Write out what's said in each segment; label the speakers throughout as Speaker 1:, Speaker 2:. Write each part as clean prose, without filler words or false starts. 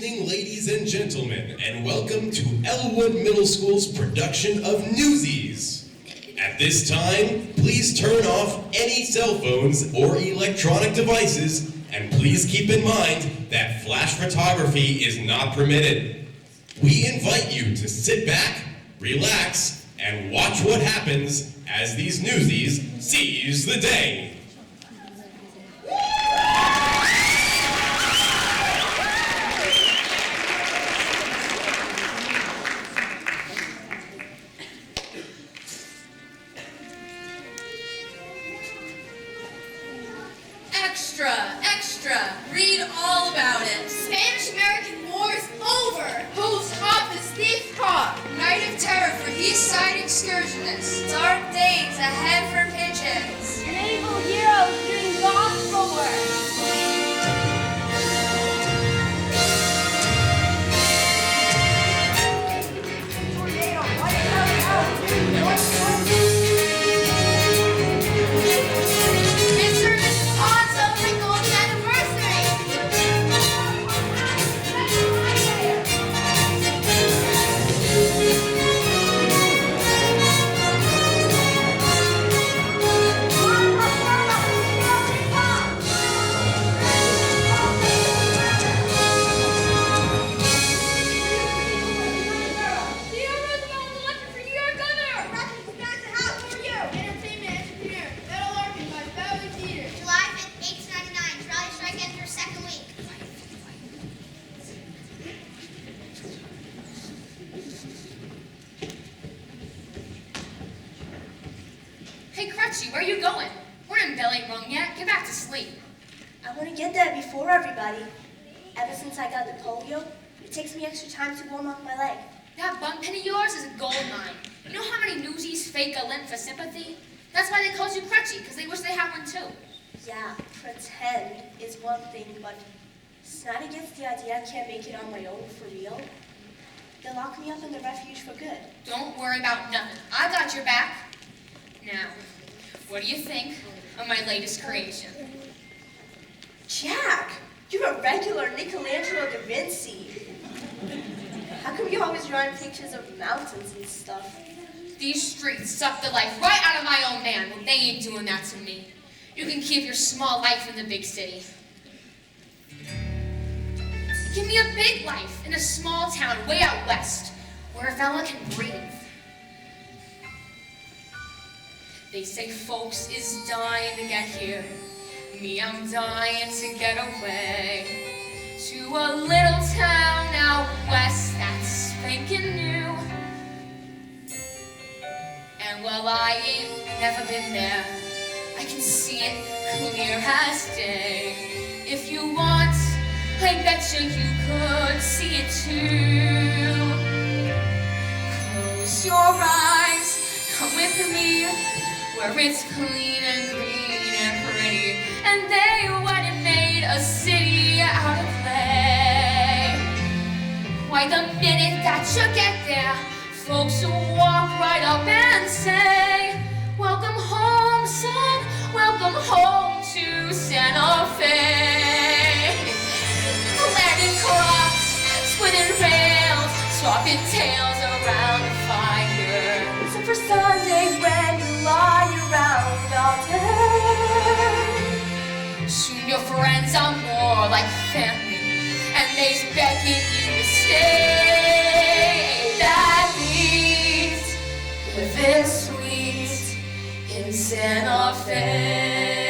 Speaker 1: evening, ladies and gentlemen, and welcome to Elwood Middle School's production of Newsies. At this time, please turn off any cell phones or electronic devices, and please keep in mind that flash photography is not permitted. We invite you to sit back, relax, and watch what happens as these Newsies seize the day.
Speaker 2: Extra! Read all about it.
Speaker 3: Spanish-American War is over. Whose hop is thief cop? Night of terror for East Side excursionists. Dark days ahead for pigeons.
Speaker 4: Naval heroes doing gospel work.
Speaker 2: Where are you going? We're in bell ain't rung yet. Get back to sleep.
Speaker 4: I want to get there before everybody. Ever since I got the polio, it takes me extra time to warm up my leg.
Speaker 2: That bum pin of yours is a gold mine. You know how many Newsies fake a limp for sympathy? That's why they call you crutchy, because they wish they had one too.
Speaker 4: Yeah, pretend is one thing, but it's not against the idea I can't make it on my own for real. They'll lock me up in the refuge for good.
Speaker 2: Don't worry about nothing. I got your back. Now, what do you think of my latest creation?
Speaker 4: Jack, you're a regular Michelangelo da Vinci. How come you're always drawing pictures of mountains and stuff?
Speaker 2: These streets suck the life right out of my own man. Well, they ain't doing that to me. You can keep your small life in the big city. Give me a big life in a small town way out west, where a fella can breathe. They say folks is dying to get here. Me, I'm dying to get away to a little town out west that's spanking new. And well, I ain't never been there. I can see it clear as day. If you want, I betcha you could see it too. Close your eyes, come with me, where it's clean and green and pretty, and they went and made a city out of clay. Why, the minute that you get there, folks will walk right up and say, welcome home, son, welcome home to Santa Fe. Planting crops, splitting rails, swapping tales around the fire.
Speaker 4: Except for Sunday when you lie around all day.
Speaker 2: Soon your friends are more like family, and they's begging you to stay. That means living sweet in Santa Fe.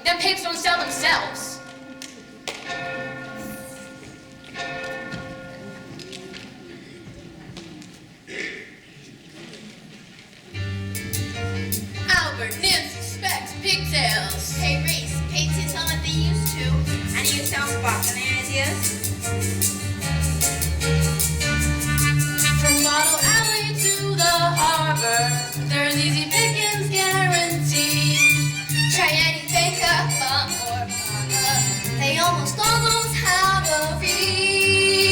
Speaker 2: Them papes don't sell themselves. Albert, Nancy, Specs, pigtails.
Speaker 3: Hey, Race, pay attention like they used to. I need a soundbox. Any ideas?
Speaker 2: From Model Alley to the harbor, there's easy pickings guaranteed. Try anything up or They almost have a read.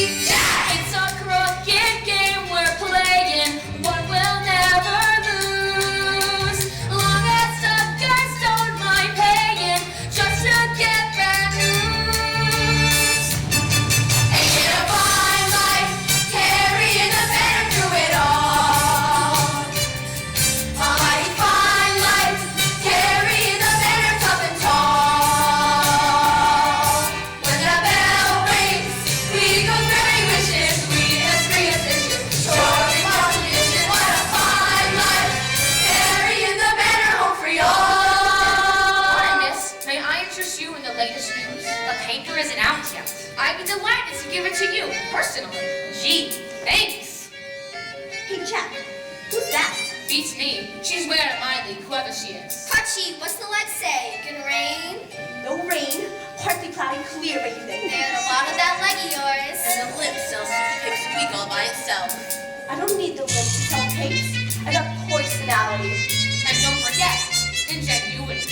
Speaker 2: I'd be delighted to give it to you, personally. Gee, thanks.
Speaker 4: Hey, Jack, who's that?
Speaker 2: Beats me. She's way out of my league, whoever she is.
Speaker 3: Crutchy, what's the lead say? Gonna rain?
Speaker 4: No rain, partly cloudy, clear, what you think?
Speaker 3: And a lot of that leg of yours.
Speaker 5: And the lip sells 50 pips a week all by itself.
Speaker 4: I don't need the lips to sell tapes. I got personality.
Speaker 2: And don't forget, ingenuity.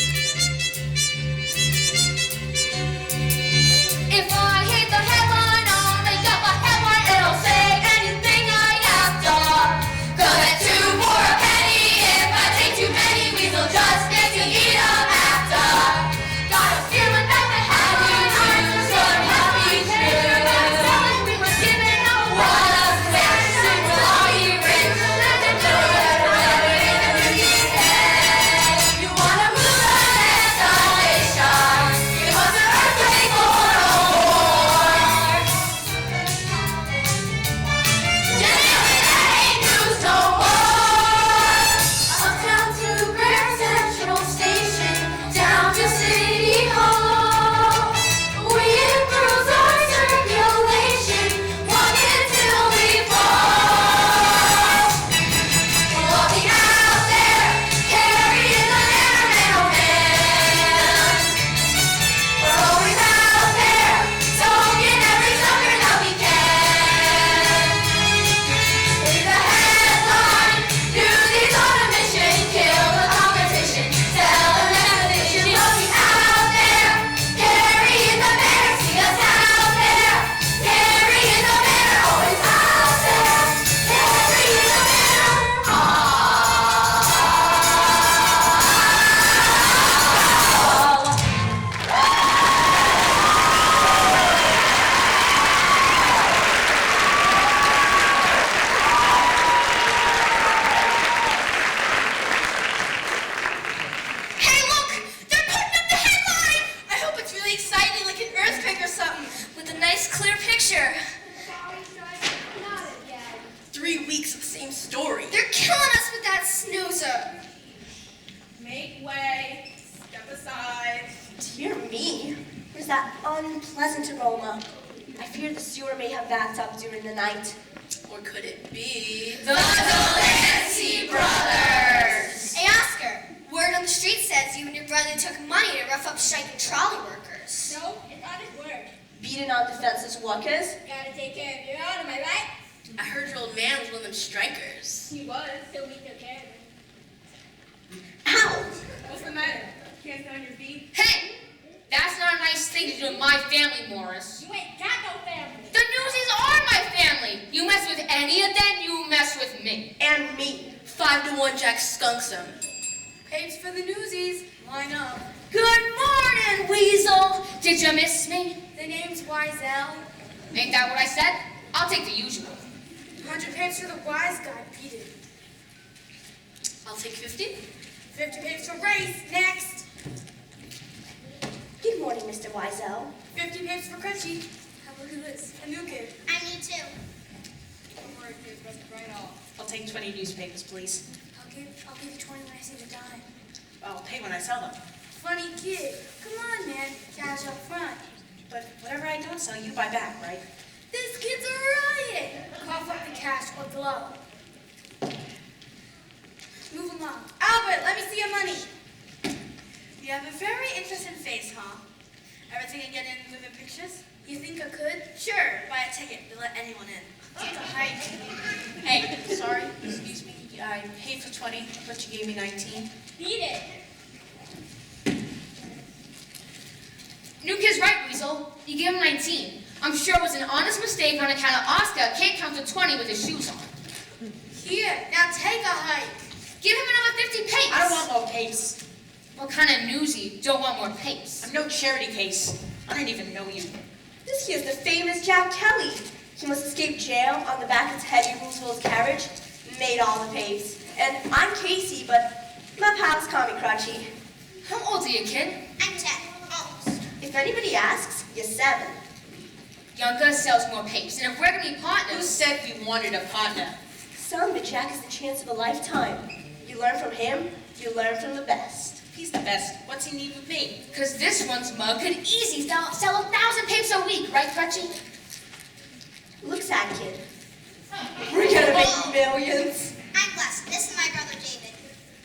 Speaker 2: If I hit the headline, I'll make up a headline. It'll say anything I have done. Good at two for a penny. If I take too many, weasel just get to eat 'em after. Got a feeling that the headlines are some happy news. We were given a lot of facts and glory rings. You wanna move ahead, salvation. It was an earthquake or a war. Ain't news no more. Uptown to Grand Central Station, down to City Hall. We improve our circulation, walk until we fall. We'll all be out there, carrying the banner, man, oh man. We're always out there, talking every sucker that we can. Read the headline, Newsies on a mission, kill the competition, tell them definition. We'll be out there, carrying the banner, see us out there, carrying the banner, always out there, carrying the banner.
Speaker 3: Hey, look! They're putting up the headline! I hope it's really exciting, like an earthquake or something, with a nice clear picture. Not again.
Speaker 5: 3 weeks of the same story.
Speaker 3: They're killing us with that snoozer.
Speaker 5: Make way. Step aside.
Speaker 4: Dear me, where's that unpleasant aroma? I fear the sewer may have backed up during the night.
Speaker 5: Or could it be?
Speaker 2: The Delancey Brothers!
Speaker 3: Hey, Oscar, word on the street says you and your brother took money to rough up striking trolley workers.
Speaker 6: No, it's on his word.
Speaker 4: Beating on defenseless workers?
Speaker 6: Gotta take care of your own, am I right?
Speaker 5: I heard your old man was one of them strikers.
Speaker 6: He was, till we took care of him.
Speaker 4: Ow!
Speaker 6: What's the matter? Can't stand your feet?
Speaker 2: Hey! That's not a nice thing to do to my family, Morris.
Speaker 6: You ain't got no family.
Speaker 2: The Newsies are my family. You mess with any of them, you mess with me.
Speaker 4: And me.
Speaker 5: 5 to 1 Jack skunks him.
Speaker 2: Papes for the Newsies.
Speaker 5: Line up.
Speaker 2: Good morning, Weasel. Did you miss me?
Speaker 3: The name's Wiesel.
Speaker 2: Ain't that what I said? I'll take the usual.
Speaker 3: 100 papes for the wise guy, beat it.
Speaker 5: I'll take 50.
Speaker 3: 50 papes for race, next.
Speaker 4: Good morning, Mr. Wiesel.
Speaker 3: 50 papes for Crutchy. Have a look at this, a new kid.
Speaker 6: I need two.
Speaker 3: Don't worry, kids, rest it right off.
Speaker 7: I'll take 20 newspapers, please.
Speaker 3: I'll give you 20 when I see the dime.
Speaker 7: I'll pay when I sell them.
Speaker 3: Funny kid. Come on, man. Cash up front.
Speaker 7: But whatever I don't sell, you buy back, right?
Speaker 3: This kid's a riot. Cough up the cash or glow. Move along. Albert, let me see your money.
Speaker 5: You have a very interesting face, huh? Ever think of getting in moving pictures?
Speaker 3: You think I could?
Speaker 5: Sure. Buy a ticket to let anyone in.
Speaker 3: Take a hike.
Speaker 7: Hey, sorry, excuse me. I paid for 20, but you gave me 19.
Speaker 6: Beat it.
Speaker 2: New kid's right, Weasel. You gave him 19. I'm sure it was an honest mistake on account of Oscar can't count to 20 with his shoes on.
Speaker 3: Here, now take a hike.
Speaker 2: Give him another 50 papes.
Speaker 7: I don't want more papes.
Speaker 2: What kind of newsie don't want more papes?
Speaker 7: I'm no charity case. I don't even know you.
Speaker 4: This here's the famous Jack Kelly. He must escape jail on the back of Teddy Roosevelt's carriage. Made all the papes. And I'm Casey, but my pals call me Crutchy.
Speaker 2: How old are you, kid?
Speaker 3: I'm 10. Almost.
Speaker 4: If anybody asks, you're 7.
Speaker 2: Younger sells more papes, and if we're gonna be
Speaker 7: Who
Speaker 2: partners,
Speaker 7: said we wanted a partner?
Speaker 4: Son, but Jack is the chance of a lifetime. You learn from him, you learn from the best.
Speaker 7: He's the best. What's he need with me?
Speaker 2: Because this one's mug could easily sell 1,000 papers a week, right, Gretchen?
Speaker 4: Look, sad kid. We're gonna make millions.
Speaker 3: I'm blessed. This is my brother David.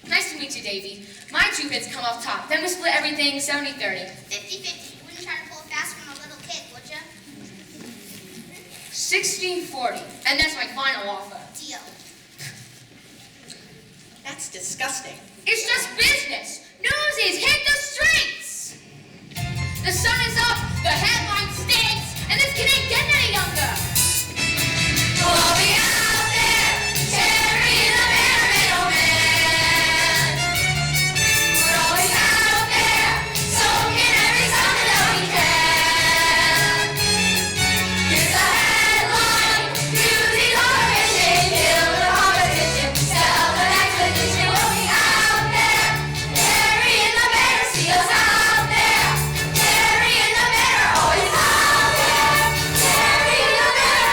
Speaker 2: Nice to meet you, Davy. My two bits come off top. Then we split everything 70-30.
Speaker 3: 50-50. You wouldn't try to pull a fast one on a little kid, would you?
Speaker 2: 60-40. And that's my final offer.
Speaker 3: Deal.
Speaker 7: That's disgusting.
Speaker 2: It's just business. Newsies, hit the streets! The sun is up, the headline stinks, and this kid ain't getting any younger. We'll all be out there, tearing the bare middleman. We're always out there, soaking every summer that we can. Here's the headline, Newsies on a mission, kill the competition, sell the next edition. We'll be out there, carrying the banner, see us out there, carrying the banner, always out there, carrying the banner.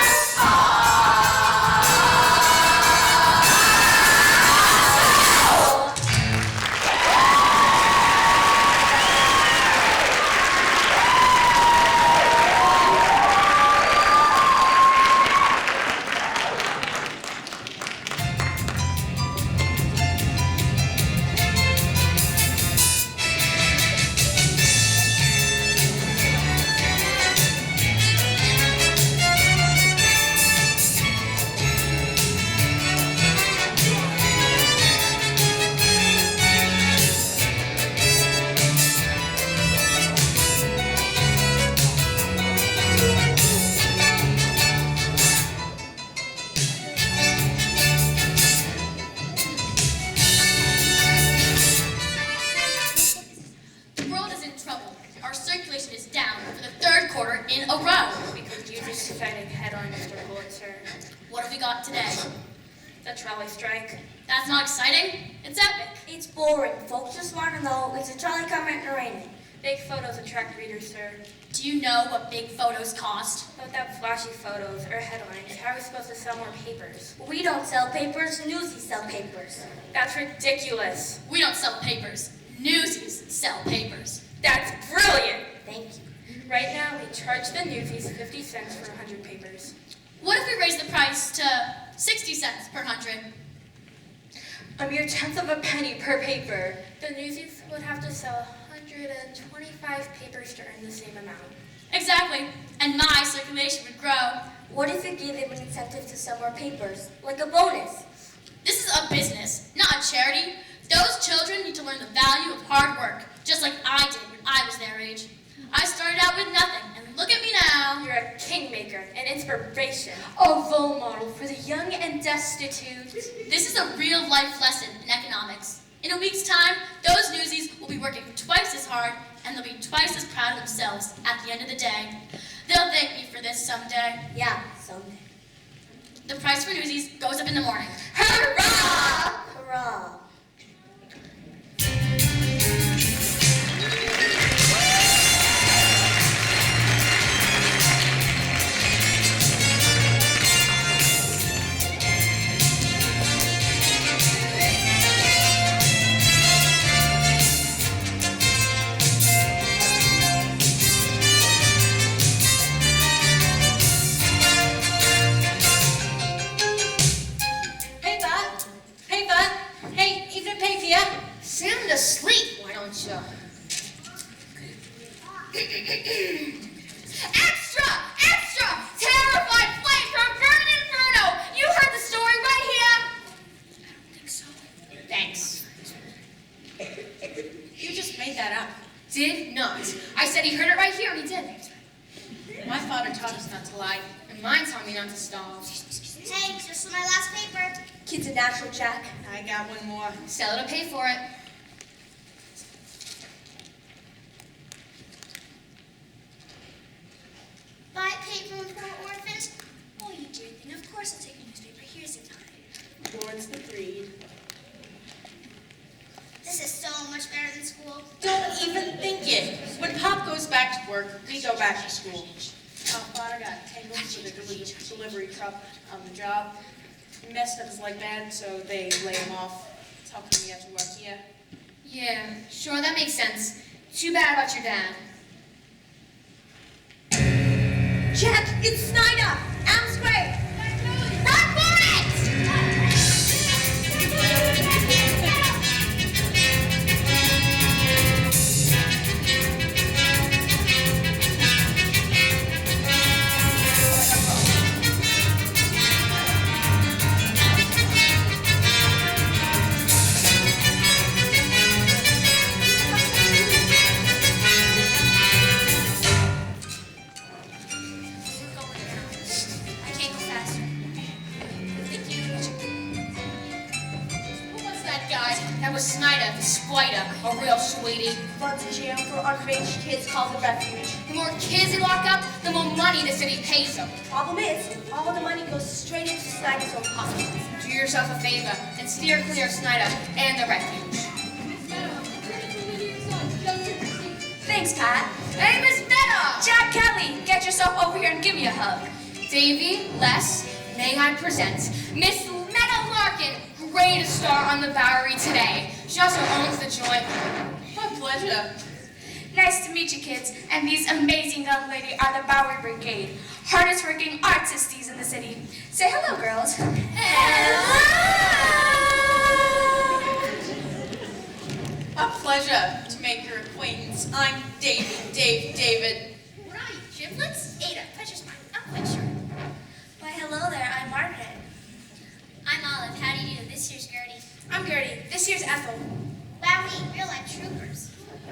Speaker 2: The world is in trouble. Our circulation is down for the third quarter in a row.
Speaker 4: Because you're just fighting head-on Mr. Pulitzer.
Speaker 2: What have we got today?
Speaker 4: The trolley strike.
Speaker 2: That's not exciting. It's epic.
Speaker 4: It's boring. Folks just want to know, is a trolley coming or raining? Big photos attract readers, sir.
Speaker 2: Do you know what big photos cost?
Speaker 4: Without flashy photos or headlines, how are we supposed to sell more papers? We don't sell papers, Newsies sell papers. That's ridiculous.
Speaker 2: We don't sell papers. Newsies sell papers.
Speaker 4: That's brilliant. Thank you. Right now, we charge the Newsies 50 cents for 100 papers.
Speaker 2: What if we raise the price to 60 cents per 100?
Speaker 4: A mere tenth of a penny per paper. The Newsies would have to sell 125 papers to earn the same amount.
Speaker 2: Exactly. And my circulation would grow.
Speaker 4: What if you gave them an incentive to sell more papers, like a bonus?
Speaker 2: This is a business, not a charity. Those children need to learn the value of hard work, just like I did when I was their age. I started out with nothing, and look at me now.
Speaker 4: You're a kingmaker, an inspiration, a role model for the young and destitute.
Speaker 2: This is a real-life lesson in economics. In a week's time, those Newsies will be working twice as hard, and they'll be twice as proud of themselves at the end of the day. They'll thank me for this someday.
Speaker 4: Yeah, someday.
Speaker 2: The price for Newsies goes up in the morning.
Speaker 4: Hurrah! Hurrah!
Speaker 2: Sound asleep, why don't you? Extra! Extra! Terrified flight from Burning Inferno! You heard the story right here! I don't think so. Thanks.
Speaker 7: You just made that up.
Speaker 2: Did not. I said he heard it right here and he did.
Speaker 7: My father taught us not to lie.
Speaker 2: And mine taught me not to starve.
Speaker 3: Hey, just for my last paper.
Speaker 4: Kid's a natural, Jack.
Speaker 7: I got one more.
Speaker 2: Sell it or pay for it.
Speaker 3: Buy paper for orphans? Oh, you dear thing. Of course I'll take a newspaper. Here's the time.
Speaker 7: Towards the breed.
Speaker 3: This is so much better than school.
Speaker 7: Don't even think it. When Pop goes back to work, we go back to school. Father got tangled with a delivery truck on the job. He messed up his leg bad, so they lay him off. That's how come he has to work here.
Speaker 2: Yeah, sure, that makes sense. Too bad about your dad.
Speaker 4: Jack, it's Snyder! Arms great! Run for it!
Speaker 3: I can't go faster. Thank you.
Speaker 2: Who was that guy? That was Snyder, the spider, a real sweetie.
Speaker 4: Runs in jail for underage kids called the refuge.
Speaker 2: The more kids they lock up, the more money the city pays them.
Speaker 4: Problem is, all the money goes straight into Snyder's own pockets.
Speaker 2: Do yourself a favor and steer clear of Snyder and the refuge.
Speaker 4: Thanks, Pat.
Speaker 2: Hey, Miss Meta!
Speaker 4: Jack Kelly, get yourself over here and give me a hug.
Speaker 2: Davy, Les, may I present Miss Meta Larkin, greatest star on the Bowery today. She also owns the joint.
Speaker 7: My pleasure.
Speaker 3: Nice to meet you, kids. And these amazing young ladies are the Bowery Brigade, hardest working artistes in the city. Say hello, girls.
Speaker 7: A pleasure to make your acquaintance. I'm David.
Speaker 5: What are you, giblets? Ada, pleasure's mine. I'm quite sure.
Speaker 3: Why, hello there. I'm Margaret.
Speaker 5: I'm Olive. How do you do? This year's Gertie.
Speaker 3: I'm Gertie. This year's Ethel.
Speaker 5: Wow, we real life troopers.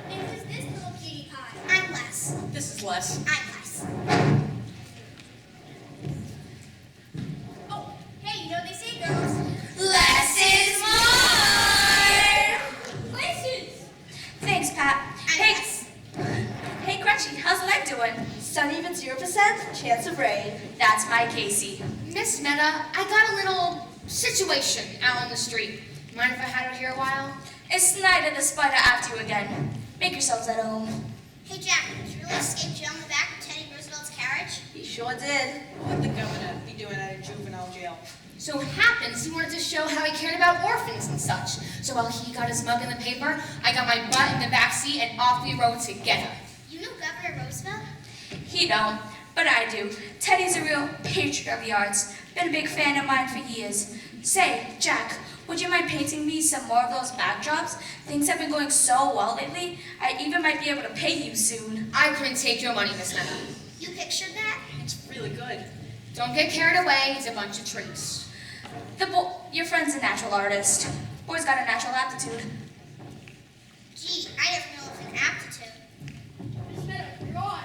Speaker 5: And who's this little cutie pie? I'm Les.
Speaker 7: This is Les.
Speaker 5: I'm Les. Oh, hey, you know what they say, girls?
Speaker 3: Less is more!
Speaker 5: Places!
Speaker 3: Thanks, Pat.
Speaker 5: I'm Les.
Speaker 3: Hey, Crutchy, how's the leg doing?
Speaker 4: Sunny but 0% chance of rain.
Speaker 3: That's my Casey.
Speaker 2: Miss Meta, I got a little situation out on the street. Mind if I had her here a while?
Speaker 3: It's Snyder the spider after you again. Make yourselves at home.
Speaker 5: Hey, Jack, did you really escape jail in the back of Teddy Roosevelt's carriage?
Speaker 4: He sure did.
Speaker 7: What would the governor be doing at a juvenile jail?
Speaker 2: So it happens he wanted to show how he cared about orphans and such. So while he got his mug in the paper, I got my butt in the back seat and off we rode together.
Speaker 5: You know Governor Roosevelt?
Speaker 3: He don't, but I do. Teddy's a real patriot of the arts. Been a big fan of mine for years. Say, Jack, would you mind painting me some more of those backdrops? Things have been going so well lately, I even might be able to pay you soon.
Speaker 2: I couldn't take your money, Miss Meta.
Speaker 5: You pictured that?
Speaker 7: It's really good.
Speaker 2: Don't get carried away, it's a bunch of tricks.
Speaker 3: Your friend's a natural artist. Boy's got a natural aptitude.
Speaker 5: Gee, I never knew of an aptitude.
Speaker 6: Miss Meta, you're on.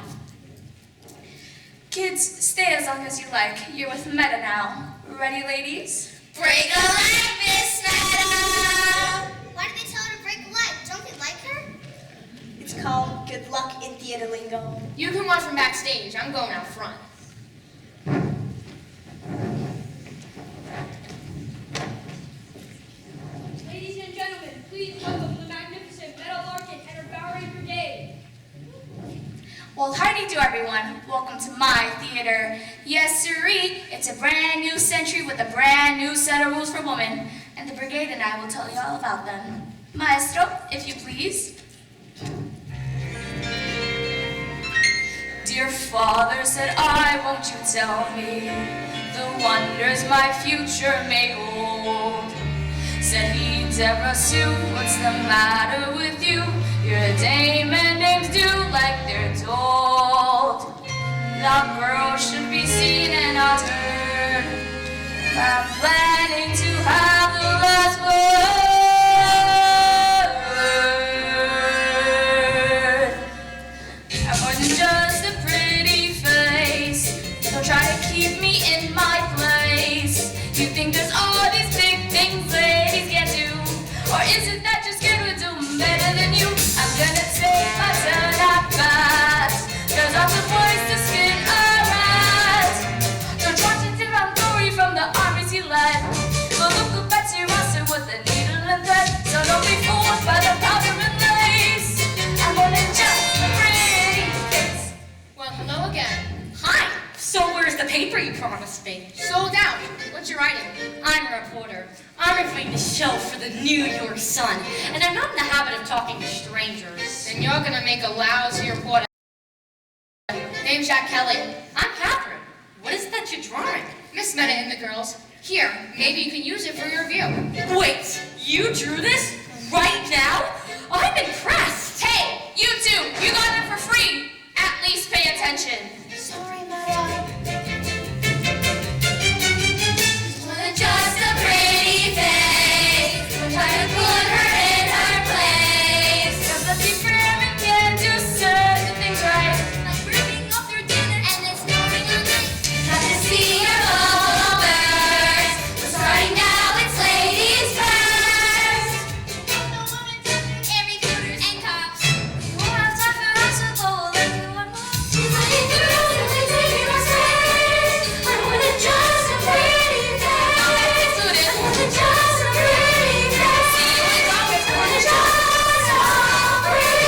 Speaker 3: Kids, stay as long as you like. You're with Meta now. Ready, ladies?
Speaker 5: Break a leg, Miss Meta! Why did they tell her to break a leg? Don't they like her?
Speaker 4: It's called good luck in theater lingo.
Speaker 2: You can watch from backstage, I'm going out front.
Speaker 6: Ladies and gentlemen, please welcome the magnificent Meta Larkin and her Bowery Brigade.
Speaker 3: Well, howdy do everyone. Welcome to my theater. Yes, sirree, it's a brand new century with a brand new set of rules for women. And the brigade and I will tell you all about them. Maestro, if you please. Dear father, said I, won't you tell me the wonders my future may hold? Said he, Deborah Sue, what's the matter with you? You're a dame and dames do like they're told. The girl should be seen and not heard. I'm planning to have the last word. I wasn't just a pretty face. Don't try to keep me in my place. You think there's all these big things ladies can't do? Or is it that you're scared we'll do better than you? I'm gonna take my turn at bat. There's lots of ways to skin a rat. Don't try to did I'm Dory from the armies he led. Go look up at your roster with a needle covering the show for the New York Sun, and I'm not in the habit of talking to strangers.
Speaker 2: Then you're gonna make a lousy reporter. Name's Jack Kelly.
Speaker 3: I'm Catherine. What is it that you're drawing?
Speaker 2: Miss Meta and the girls. Here, maybe you can use it for your review.
Speaker 3: Wait, you drew this? Right now? I'm impressed.
Speaker 2: Hey, you two, you got it for free. At least pay attention.
Speaker 4: Sorry, Meta.
Speaker 3: Just a pretty face. We're trying to put her in her place. Cause the people can do certain things right. Like bringing up their dinner and then snoring all night. Have to see your followers. We're starting now, it's ladies first. Every quarters and cops. We won't have time for us to go like you want more. Looking through the taking our space. I wanna just a pretty face. Just a pretty face. See you in August. Just a pretty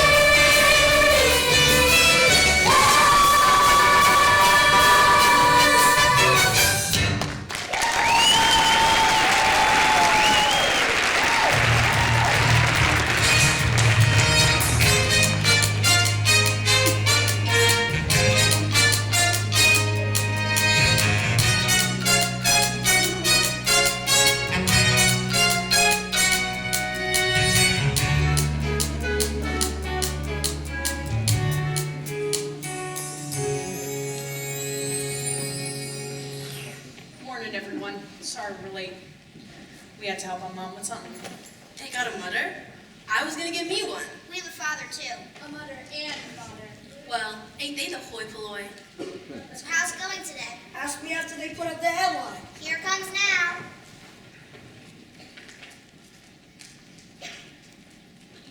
Speaker 7: Morning, everyone. Sorry we're late. We had to help our mom with something.
Speaker 5: They got a mother? I was gonna get me one.
Speaker 6: We have a father, too. A mother and a father.
Speaker 5: Well, ain't they the hoi polloi?
Speaker 6: So how's it going today?
Speaker 4: Ask me after they put up the headline.
Speaker 6: Here comes now.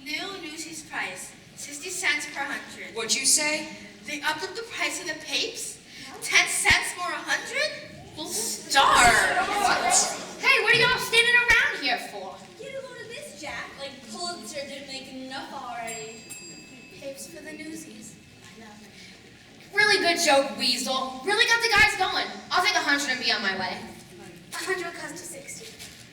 Speaker 5: New Newsies price, 60 cents per 100.
Speaker 8: What'd you say?
Speaker 5: They upped up the price of the papes? 10 cents more 100? We'll starve.
Speaker 2: Hey, what are y'all standing around here for?
Speaker 4: Get a load of this, Jack.
Speaker 6: Like Pulitzer didn't make enough already.
Speaker 5: Papes for the Newsies.
Speaker 2: Really good joke, Weasel. Really got the guys going. I'll take 100 and be on my way.
Speaker 6: 100 comes to 60.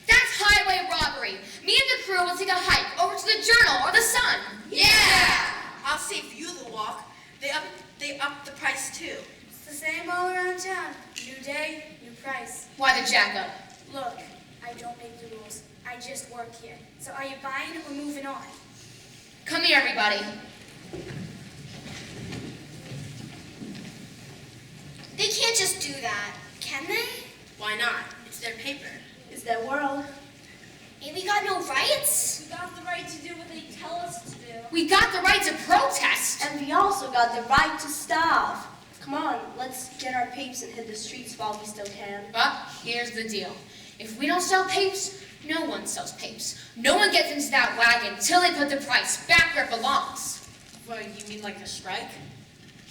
Speaker 2: That's highway robbery. Me and the crew will take a hike over to the Journal or the Sun.
Speaker 5: Yeah! I'll save you the walk. They upped the price too.
Speaker 6: It's the same all around town. New day, new price.
Speaker 2: Why the jack up?
Speaker 6: Look, I don't make the rules. I just work here. So are you buying or moving on?
Speaker 2: Come here, everybody.
Speaker 6: They can't just do that, can they?
Speaker 5: Why not? It's their paper.
Speaker 4: It's their world.
Speaker 6: Ain't we got no rights? We got the right to do what they tell us to do.
Speaker 2: We got the right to protest.
Speaker 4: And we also got the right to starve. Come on, let's get our papes and hit the streets while we still can.
Speaker 2: But here's the deal. If we don't sell papes, no one sells papes. No one gets into that wagon till they put the price back where it belongs.
Speaker 7: What, you mean like a strike?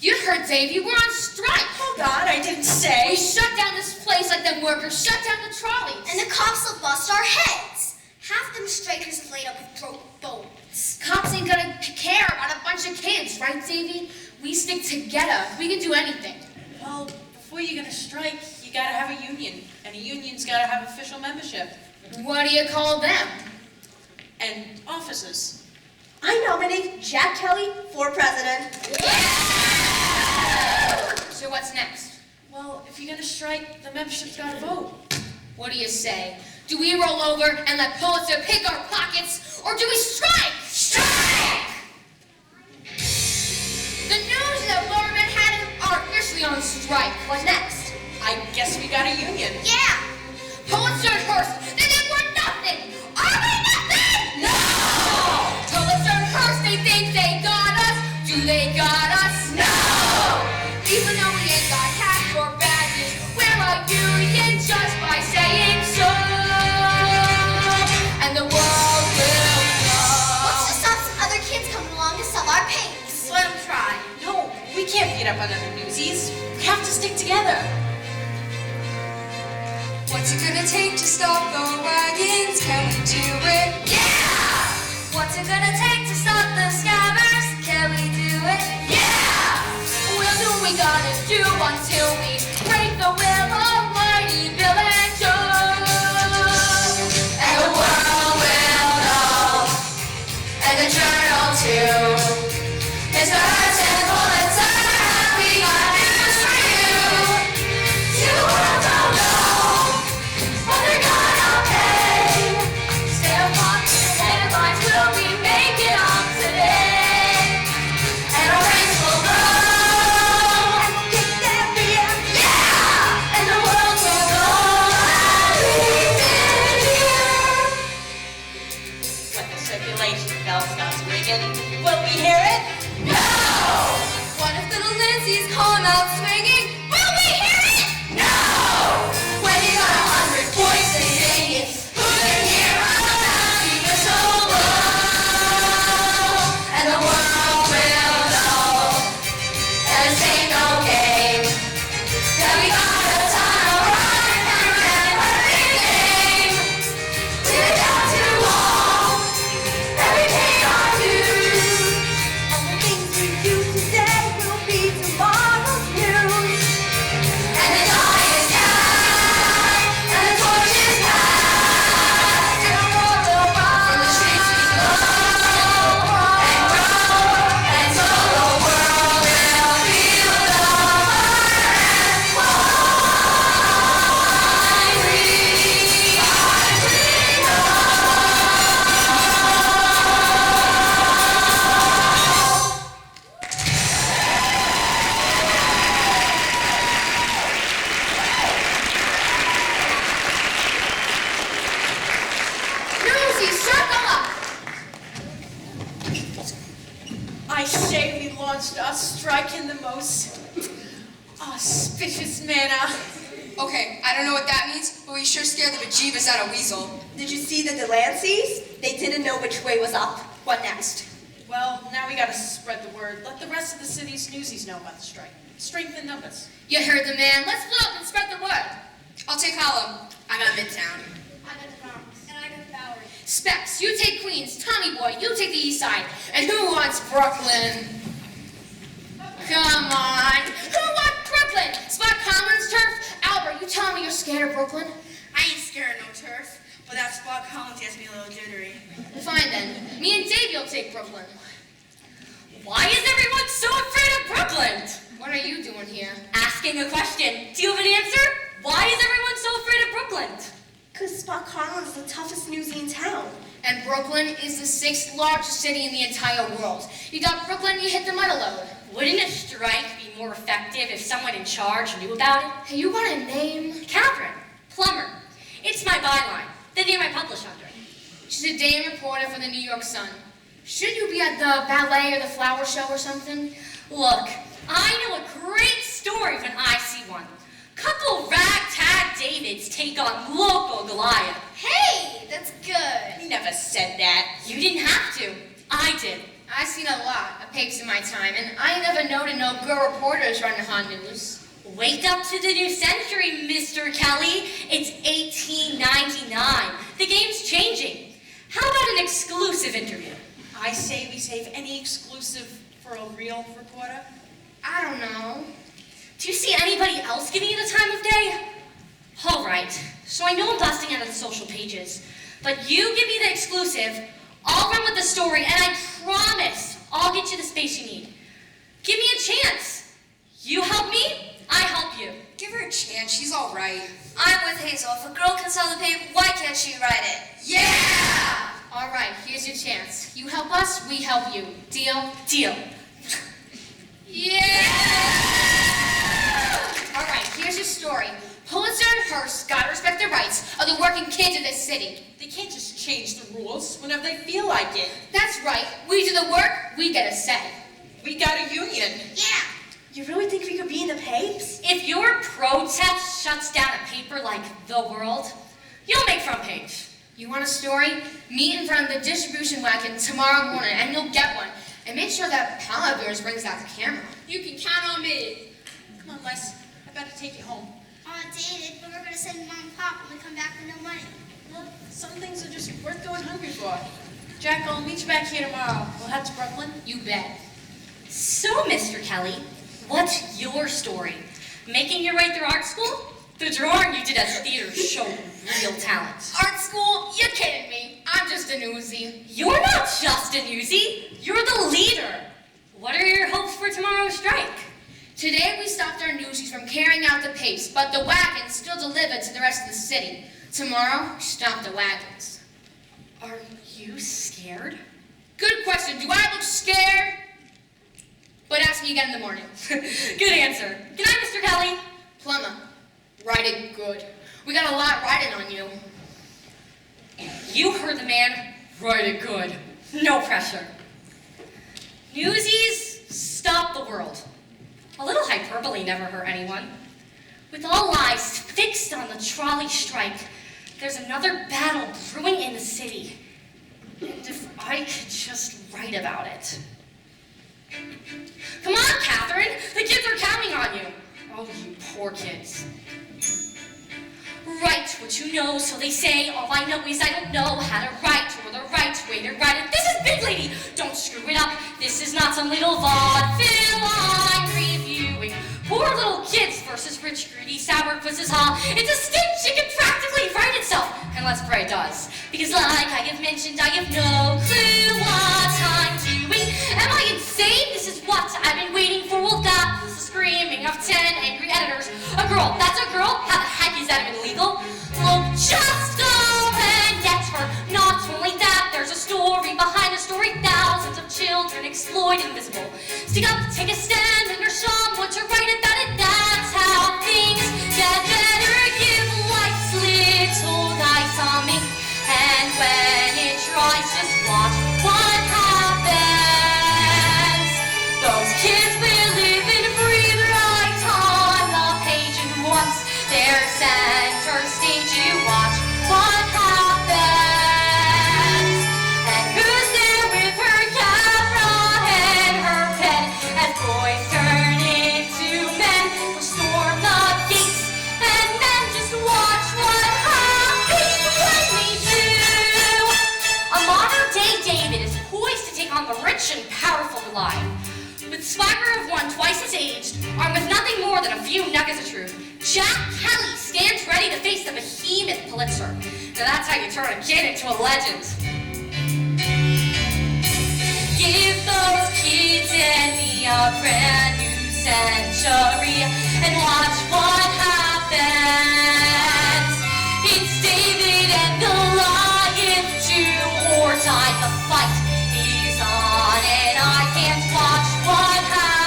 Speaker 2: You heard Davey, we're on strike.
Speaker 4: Oh God, I didn't
Speaker 2: We
Speaker 4: say.
Speaker 2: shut down this place like them workers shut down the trolleys.
Speaker 6: And the cops will bust our heads. Half them strikers have laid up with broke bones.
Speaker 2: Cops ain't gonna care about a bunch of kids, right, Davey? We stick together. We can do anything.
Speaker 7: Well, before you're gonna strike, you gotta have a union. And a union's gotta have official membership.
Speaker 2: What do you call them?
Speaker 7: And officers.
Speaker 4: I nominate Jack Kelly for president.
Speaker 2: So what's next?
Speaker 7: Well, if you're gonna strike, the membership's gotta vote.
Speaker 2: What do you say? Do we roll over and let Pulitzer pick our pockets, or do we strike? Strike! The news that Lower Manhattan are officially on strike.
Speaker 4: What next?
Speaker 7: I guess we got a union.
Speaker 2: Yeah! Pulitzer first, then we're nothing! Are we nothing? No! Pulitzer first, they think they got us. Do they got us? No! Even though we ain't got hats or badges, we're a union just by saying so. And the world will know.
Speaker 6: What's to stop some other kids coming along to sell our papes?
Speaker 5: Let them try.
Speaker 7: No, we can't beat up on other newsies. We have to stick together.
Speaker 8: What's it gonna take to stop the wagons? Can we do it?
Speaker 6: Yeah! What's it gonna take to stop the scammers? Can we do it?
Speaker 2: Yeah! We'll do what we gotta do until we break the will of mighty Bill and Joe. And the
Speaker 3: It's hurts and bullets hurt. We got news for you. See, the world don't know what they're gonna pay. Stand up, headlines will be making up today. And our ranks will grow. And we'll kick their rear. Yeah! And the world will know that we've been here.
Speaker 7: When the circulation bell starts ringing, will we hear it?
Speaker 3: No!
Speaker 8: What if little Lindsay's come out swinging?
Speaker 3: Will we hear it? No! When you got 100 voices singing, who can hear us? Keep us so low. And the world will know that this ain't no game. That we got a ton of running and hurting game. We're down to all that we cannot do.
Speaker 4: And the things we do today will be tomorrow's news.
Speaker 3: And the die is cast, and the torch is passed, and our world will rise. From the streets we flow and grow, and so the world will feel the fire and finally
Speaker 2: Newsies, circle up.
Speaker 7: I say we launched our strike in the most auspicious manner.
Speaker 8: Okay, I don't know what that means, but we sure scared the bejeebus out of Weasel.
Speaker 4: Did you see the Delanceys? They didn't know which way was up. What next?
Speaker 7: Well, now we gotta spread the word. Let the rest of the city's newsies know about the strike. Strength in numbers.
Speaker 2: You heard the man. Let's split up and spread the word.
Speaker 8: I'll take Harlem. I got Midtown.
Speaker 6: I got the Bronx. And I got the Bowery.
Speaker 2: Specs, you take Queens. Tommy boy, you take the East Side. And who wants Brooklyn? Come on. Who wants Brooklyn? Spot Collins turf? Albert, you tell me you're scared of Brooklyn?
Speaker 5: I ain't scared of no turf, but that Spot Collins gets me a little jittery.
Speaker 2: Fine then. Me and Davey will take Brooklyn. Why is everyone so afraid of Brooklyn? What are you doing here?
Speaker 3: asking a question. Do you have an answer? Why is everyone so afraid of Brooklyn?
Speaker 4: Because Spot Collins is the toughest newsie in town.
Speaker 2: And Brooklyn is the 6th largest city in the entire world. You got Brooklyn, you hit the mud load.
Speaker 3: Wouldn't a strike be more effective if someone in charge knew about it?
Speaker 2: Hey, you got a name?
Speaker 3: Catherine, plumber. It's my byline. The name I publish under.
Speaker 2: She's a day reporter for the New York Sun. Shouldn't you be at the ballet or the flower show or something?
Speaker 3: Look, I know a great story when I see one. Couple ragtag Davids take on local Goliath.
Speaker 2: Hey, that's good.
Speaker 7: He never said that.
Speaker 3: You didn't have to. I did.
Speaker 2: I've seen a lot of papes in my time, and I ain't never known no girl reporters running hot news.
Speaker 3: Wake up to the new century, Mr. Kelly. It's 1899. The game's changing. How about an exclusive interview?
Speaker 7: I say we save any exclusive for a real reporter.
Speaker 2: I don't know.
Speaker 3: Do you see anybody else giving you the time of day? All right, so I know I'm blasting out of the social pages, but you give me the exclusive, I'll run with the story, and I promise I'll get you the space you need. Give me a chance. You help me, I help you.
Speaker 8: Give her a chance, she's all right.
Speaker 9: I'm with Hazel. If a girl can sell the paper, why can't she write it?
Speaker 8: Yeah!
Speaker 2: All right, here's your chance. You help us, we help you. Deal?
Speaker 3: Deal.
Speaker 2: Yeah! All right, here's your story. Pulitzer and Hearst gotta respect the rights of the working kids of this city.
Speaker 7: They can't just change the rules whenever they feel like it.
Speaker 2: That's right. We do the work, we get a say.
Speaker 7: We got a union.
Speaker 2: Yeah!
Speaker 4: You really think we could be in the papes?
Speaker 3: If your protest shuts down a paper like The World, you'll make front page.
Speaker 2: You want a story? Meet in front of the distribution wagon tomorrow morning, and you'll get one. And make sure that pal of yours brings out the camera.
Speaker 6: You can count on me.
Speaker 7: Come on, Les. I better take you home.
Speaker 6: Dated, but we're gonna send Mom and Pop when we come back with no money.
Speaker 7: Well, some things are just worth going hungry for. Jack, I'll meet you back here tomorrow. We'll head to Brooklyn.
Speaker 2: You bet.
Speaker 3: So, Mr. Kelly, what's your story? Making your way through art school? The drawing you did at the theater showed real talent.
Speaker 2: Art school? You're kidding me. I'm just a newsie.
Speaker 3: You're not just a newsie, you're the leader. What are your hopes for tomorrow's strike? Today we stopped our newsies from carrying out the papes, but the wagons still delivered to the rest of the city. Tomorrow, we stop the wagons. Are you scared? Good question. Do I look scared? But ask me again in the morning. Good answer. Good night, Mr. Kelly. Plumber, write it good. We got a lot riding on you. You heard the man. Write it good. No pressure. Newsies, stop the world. A little hyperbole never hurt anyone. With all eyes fixed on the trolley strike, there's another battle brewing in the city. And if I could just write about it. Come on, Catherine. The kids are counting on you. Oh, you poor kids. Write what you know, so they say. All I know is I don't know how to write or the right way to write it. This is big lady. Don't screw it up. This is not some little vaudeville I'm reviewing. Poor little kids versus rich, greedy, sour quizzes, huh? It's a stitch. It can practically write itself. And let's pray it does. Because like I have mentioned, I have no clue what I'm doing. Am I insane? This is what I've been waiting for. Well, that was the screaming of 10 angry editors. A girl, that's a girl? How the heck is that even legal? Look, just go and get her. Not only that, there's a story behind a story. Thousands of children exploited, invisible. Stick up, take a stand, and there's someone to write about it. That's how things get better. Give life's little dice on me. And when it tries, just watch what happens. Those kids will live and breathe right on the page, and once they're center stage, you watch what happens. And who's there with her camera and her pen, as boys turn into men, will storm the gates, and then just watch what happens when they do. A modern-day David is poised to take on the rich and powerful Goliath. With swagger of one twice his age, armed with nothing more than a few nuggets of truth, Jack Kelly stands ready to face the behemoth Pulitzer. Now that's how you turn a kid into a legend. Give those kids and me a brand new century, and watch what happens. It's David and Goliath, do or die. The fight is on, and I can't watch what happens.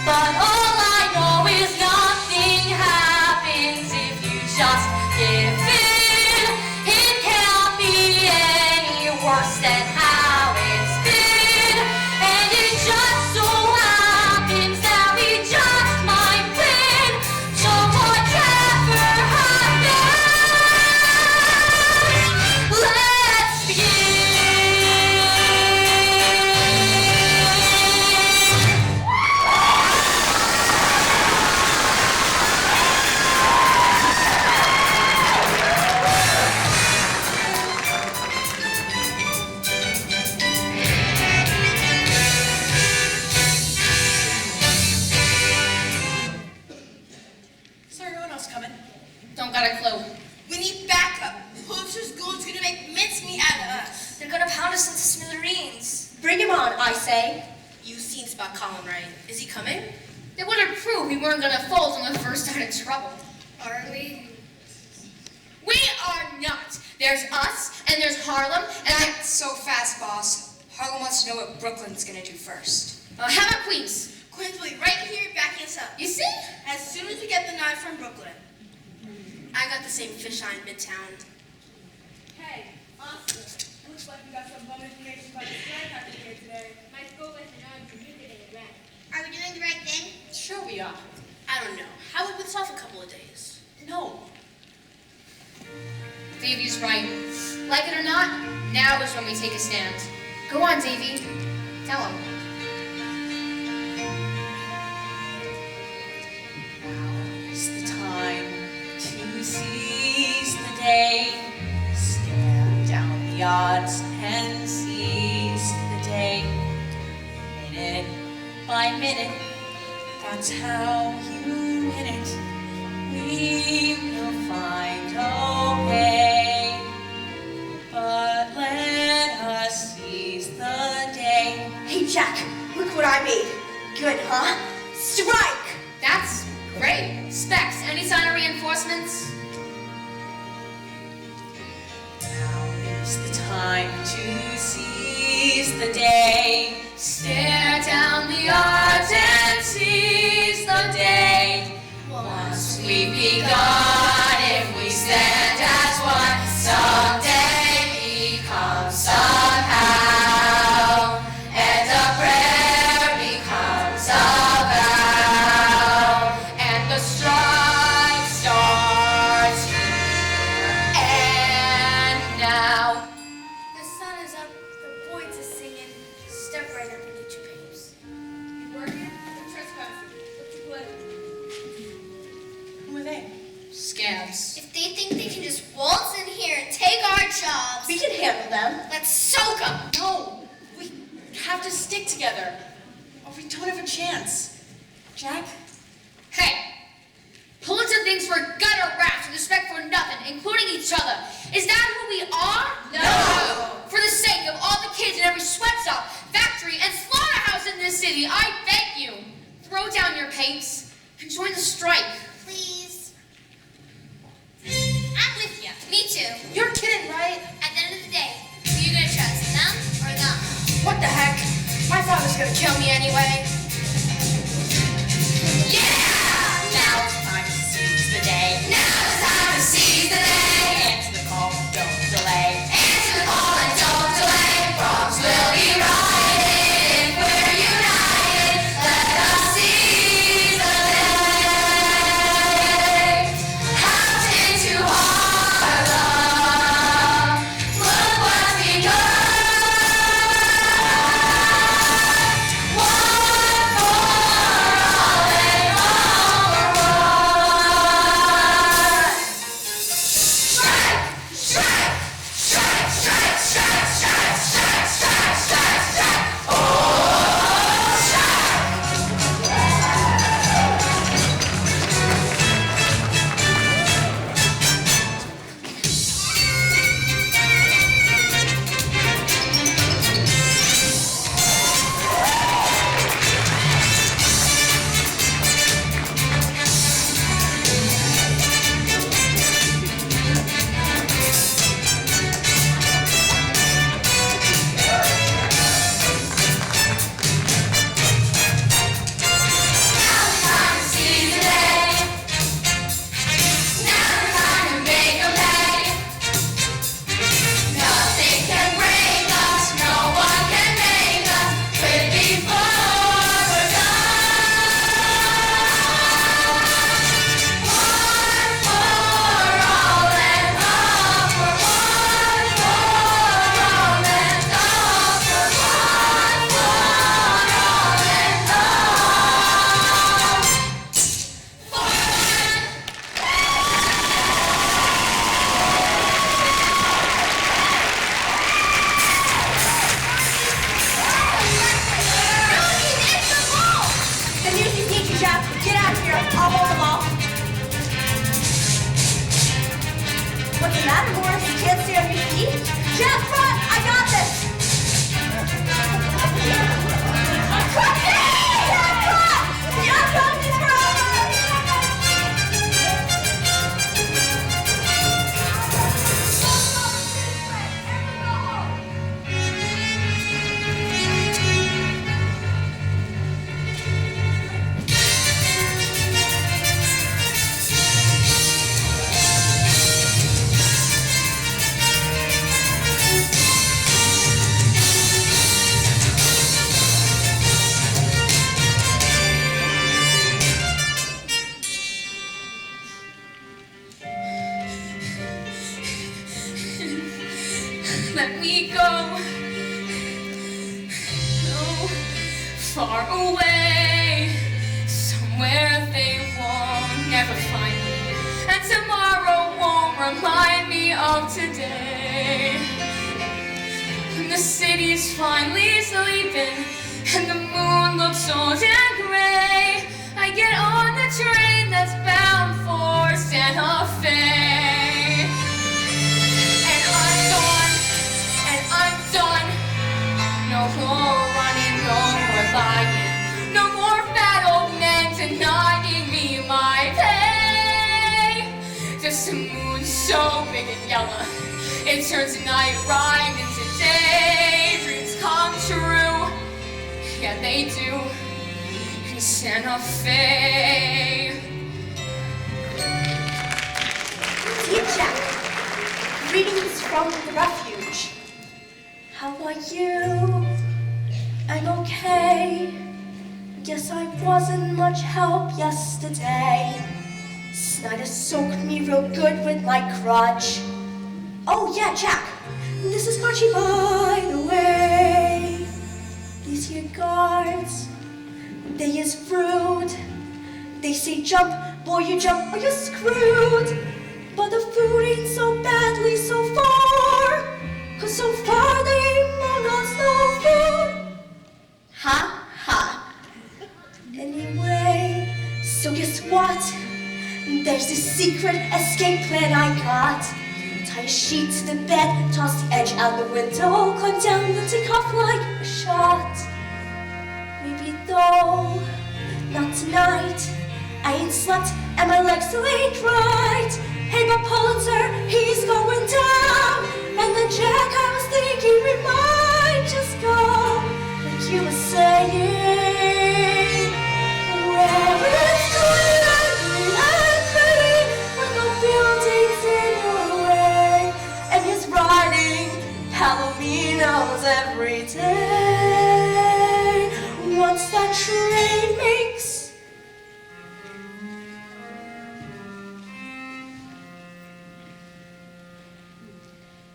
Speaker 3: But all I know is nothing happens if you just give in. It can't be any worse than how it's been. And it just so happens that we just might win. So whatever happens, let's begin.
Speaker 7: Is there anyone else coming?
Speaker 3: Don't got a clue.
Speaker 5: We need backup. Pulitzer School's gonna make mincemeat out of us.
Speaker 9: They're gonna pound us into smithereens.
Speaker 4: Bring him on, I say.
Speaker 7: You've seen Spot Colin, right? Is he coming?
Speaker 3: They would have proved we weren't gonna fold when we first started trouble.
Speaker 9: Are we?
Speaker 3: We are not. There's us, and there's Harlem, and
Speaker 8: Not so fast, boss. Harlem wants to know what Brooklyn's gonna do first.
Speaker 3: how about Queens?
Speaker 5: Quinn's will be right here backing us up.
Speaker 3: You see?
Speaker 5: As soon as we get the knife from Brooklyn. I got the same fisheye in Midtown.
Speaker 6: Hey, Oscar, looks like you got some bum information about the strike happening here today. My school let you know to liquidate rent.
Speaker 5: Are we doing the right thing?
Speaker 7: Sure we are.
Speaker 5: I don't know. How about we put this off a couple of days?
Speaker 7: No.
Speaker 3: Davey's right. Like it or not, now is when we take a stand. Go on, Davey. Tell him.
Speaker 10: Now's the time to seize the day. Stand down the odds and seize the day. Minute by minute, that's how you win it. We will find a way. But let us seize the day.
Speaker 4: Jack, look what I made. Good, huh? Strike!
Speaker 2: That's great. Specs, any sign of reinforcements?
Speaker 10: Now is the time to seize the day.
Speaker 3: Stare down the odds and seize the day. Once we've begun, if we stand as one, someday becomes somehow, and a prayer becomes a vow, and the strike starts here and now.
Speaker 5: The sun is up, the boys are singing. Step right up and get your papes.
Speaker 6: You working? I'm trespassing. What's your pleasure?
Speaker 10: Who are they?
Speaker 2: Scabs.
Speaker 9: If they think they can just waltz in here and take our jobs,
Speaker 4: We can handle them.
Speaker 9: let's soak them.
Speaker 10: No, we have to stick together, or we don't have a chance. Jack?
Speaker 2: Hey! Pulitzer thinks we're gutter rats with respect for nothing, including each other. Is that who we are?
Speaker 10: No!
Speaker 2: For the sake of all the kids in every sweatshop, factory, and slaughterhouse in this city, I beg you, throw down your papes and join the strike.
Speaker 9: Please. I'm with you. Me too.
Speaker 2: You're kidding, right?
Speaker 9: At the end of the day, who are you gonna trust, them or them?
Speaker 2: What the heck? My father's gonna kill me anyway.
Speaker 10: Yeah! Now it's time to seize the day.
Speaker 3: Now it's time to seize the day.
Speaker 10: Answer the call, don't delay.
Speaker 3: Answer the call and don't delay. Wrongs will be righted if we're united. Let us seize the day. Out into Harlem. Look what's begun. One for all and all for one. Strike! Strike! Strike! Strike! Strike! Strike! Strike! Strike! Strike! Strike! Oh, strike! Now the time to seize the day. Now the time to make a pay. Nothing can break us, no one can make us quit before we're done. One for all and all for one for all and all for one for all and all for one.
Speaker 4: The Newsies need you, Jack. Get out of here. I'll hold them off. What's the matter, Morris? You can't stay on your feet? Jack, front! I got this! Jack, front! Jack, front!
Speaker 2: Let me go. No, far away, somewhere they won't never find me, and tomorrow won't remind me of today. When the city's finally sleeping and the moon looks old and gray, I get on the train that's bound for Santa Fe. And I'm gone, and I'm done. No more running, no so big and yellow. It turns night ride into day. Dreams come true. Yeah, they do. In Santa Fe.
Speaker 4: Dear Jack, greetings from the refuge. How are you? I'm okay. Guess I wasn't much help yesterday. Snyder soaked me real good with my crutch. Oh yeah, Jack, this is Archie by the way. These here guards, they is rude. They say jump, boy you jump or you're screwed. But the food ain't so badly so far, 'cause so far they ain't among us no food. Ha ha. Anyway, so guess what? There's this secret escape plan I got. Tie a sheet to the bed, toss the edge out the window, climb down and take off like a shot. Maybe though, not tonight. I ain't slept and my legs still ain't right. Hey, but Pulitzer, he's going down. And then Jack, I was thinking we might just go, like you were saying, where it's clean and green and pretty, with no buildings in your way, and he's riding Palominos every day. Once that train makes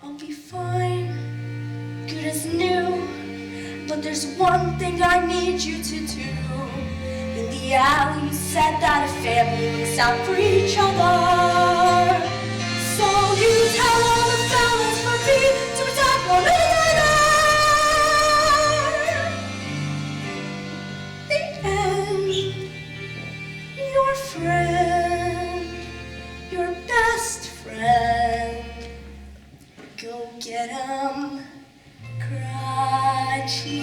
Speaker 4: I'll be fine, good as new. But there's one thing I need you to do. In the alley you said that a family looks out for each other. So you tell all the fellas for me to attack one another. The end, your friend, your best friend. Go get 'em, Crutchy.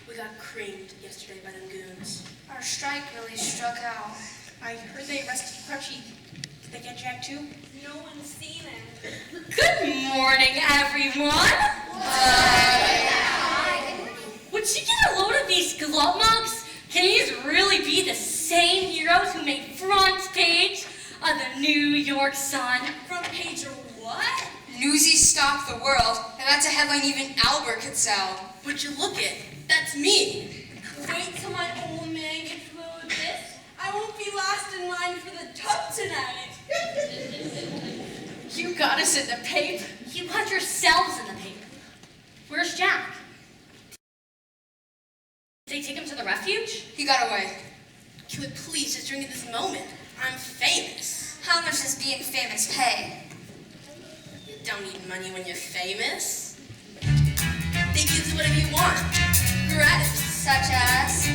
Speaker 7: We got creamed yesterday by them goons.
Speaker 9: Our strike really struck out.
Speaker 7: I heard they arrested Crutchy. Did they get Jack too?
Speaker 6: No one's seen him.
Speaker 2: Good morning, everyone. Would you get a load of these glove mugs? Can these really be the same heroes who made front page of the New York Sun?
Speaker 6: Front page of what?
Speaker 8: Newsies stop the world, and that's a headline even Albert could sell.
Speaker 7: Would you look it? That's me.
Speaker 6: Wait till my old man gets through with this. I won't be last in line for the tub tonight.
Speaker 7: You got us in the paper.
Speaker 2: You put yourselves in the paper. Where's Jack? Did they take him to the refuge?
Speaker 8: He got away.
Speaker 7: You would please just drink at this moment. I'm famous.
Speaker 9: How much does being famous pay?
Speaker 7: You don't need money when you're famous. They give you whatever you want. Gratis.
Speaker 9: Such as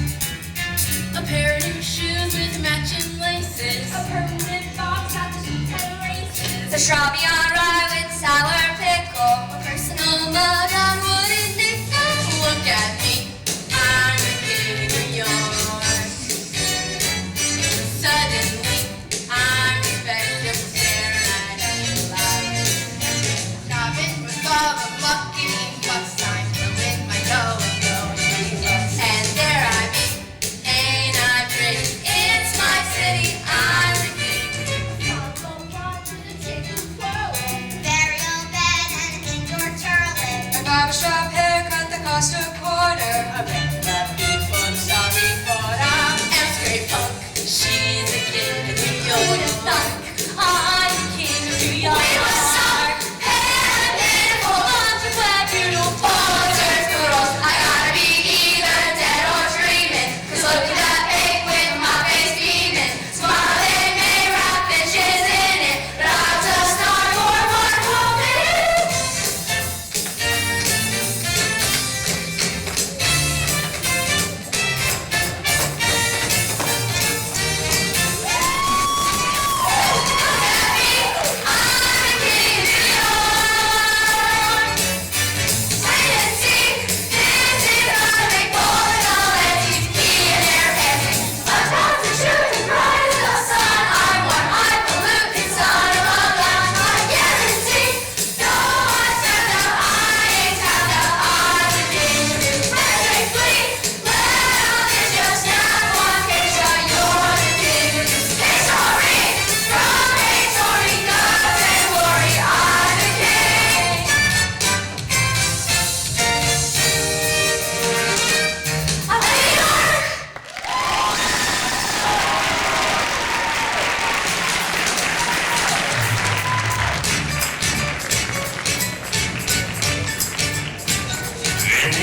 Speaker 7: A pair of new shoes with matching laces.
Speaker 6: A permanent box at the 10 races.
Speaker 9: the strawberry on rye with sour pickle, a personal mug on wooden nickel.
Speaker 7: Look at me, I'm the king of New York. Suddenly, I'm respected, staring right at the light. Shopping with all the bucking bucks, I'm doing my going. And there I be, ain't I pretty? It's my city, I'm the king.
Speaker 9: Burial bed and indoor toilet.
Speaker 8: A barbershop haircut that cost a quarter.
Speaker 7: A red beat for the star reporter. And straight punk, she's the king of New York.
Speaker 2: I'm the king of New York.
Speaker 9: We were so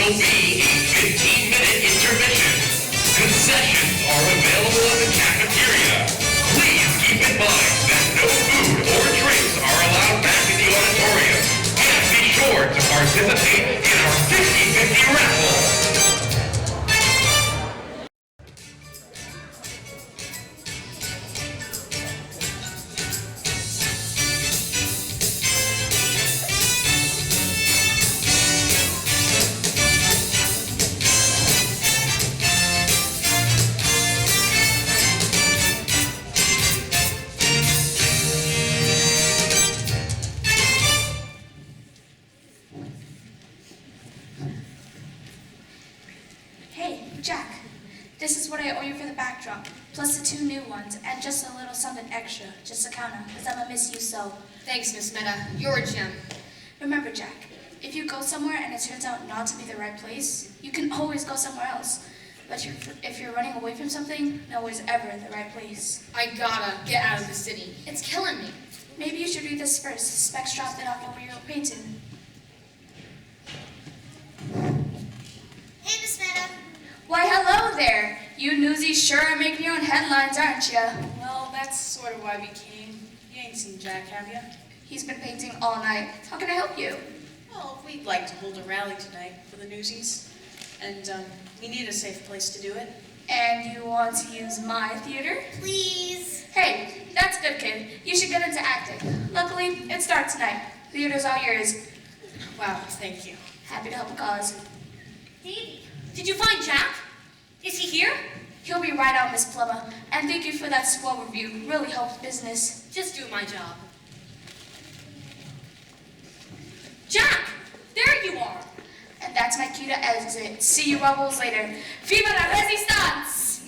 Speaker 1: will be a 15-minute intermission. Concessions are available in the cafeteria. Please keep in mind that no food or drinks are allowed back in the auditorium. And be sure to participate in our 50-50 raffle.
Speaker 3: Hey, Jack, this is what I owe you for the backdrop, plus the 2 new ones, and just a little something extra, just to count on, because I'ma miss you so.
Speaker 2: Thanks, Miss Meta. You're a gem.
Speaker 3: Remember, Jack, if you go somewhere and it turns out not to be the right place, you can always go somewhere else. But if you're running away from something, no is ever the right place.
Speaker 2: I gotta get out of the city. It's killing me.
Speaker 3: Maybe you should read this first. Specs dropped it off over your painting.
Speaker 9: Hey, Miss Meta.
Speaker 3: Why, hello there. You newsies sure are making your own headlines, aren't you?
Speaker 10: Well, that's sort of why we came. You ain't seen Jack, have you?
Speaker 3: He's been painting all night. How can I help you?
Speaker 10: Well, we'd like to hold a rally tonight for the Newsies. And we need a safe place to do it.
Speaker 3: And you want to use my theater?
Speaker 9: Please.
Speaker 3: Hey, that's good, kid. You should get into acting. Luckily, it starts tonight. Theater's all yours.
Speaker 10: Wow, thank you.
Speaker 3: Happy to help a cause.
Speaker 5: Davey, did you find Jack? Is he here?
Speaker 3: He'll be right out, Miss Plummer. And thank you for that swell review. Really helped business.
Speaker 5: Just do my job. Jack, there you are.
Speaker 3: And that's my cue to exit. See you bubbles later. Viva la resistance!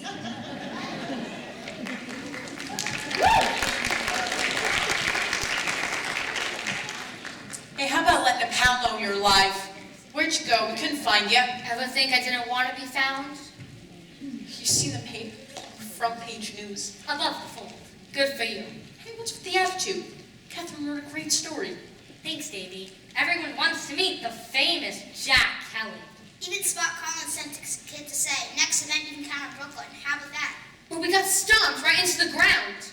Speaker 10: Hey, how about letting a pal know you're alive? Where'd you go? We couldn't find you.
Speaker 2: Ever think I didn't want to be found?
Speaker 10: You see the paper? Front page news.
Speaker 2: I love the phone. Good for you.
Speaker 10: Hey, what's with the attitude? Catherine wrote a great story.
Speaker 5: Thanks, Davey. Everyone wants to meet the famous Jack Kelly.
Speaker 9: Even Spot Collins sent a kid to say, next event you can count on Brooklyn. How about that?
Speaker 2: But we got stomped right into the ground.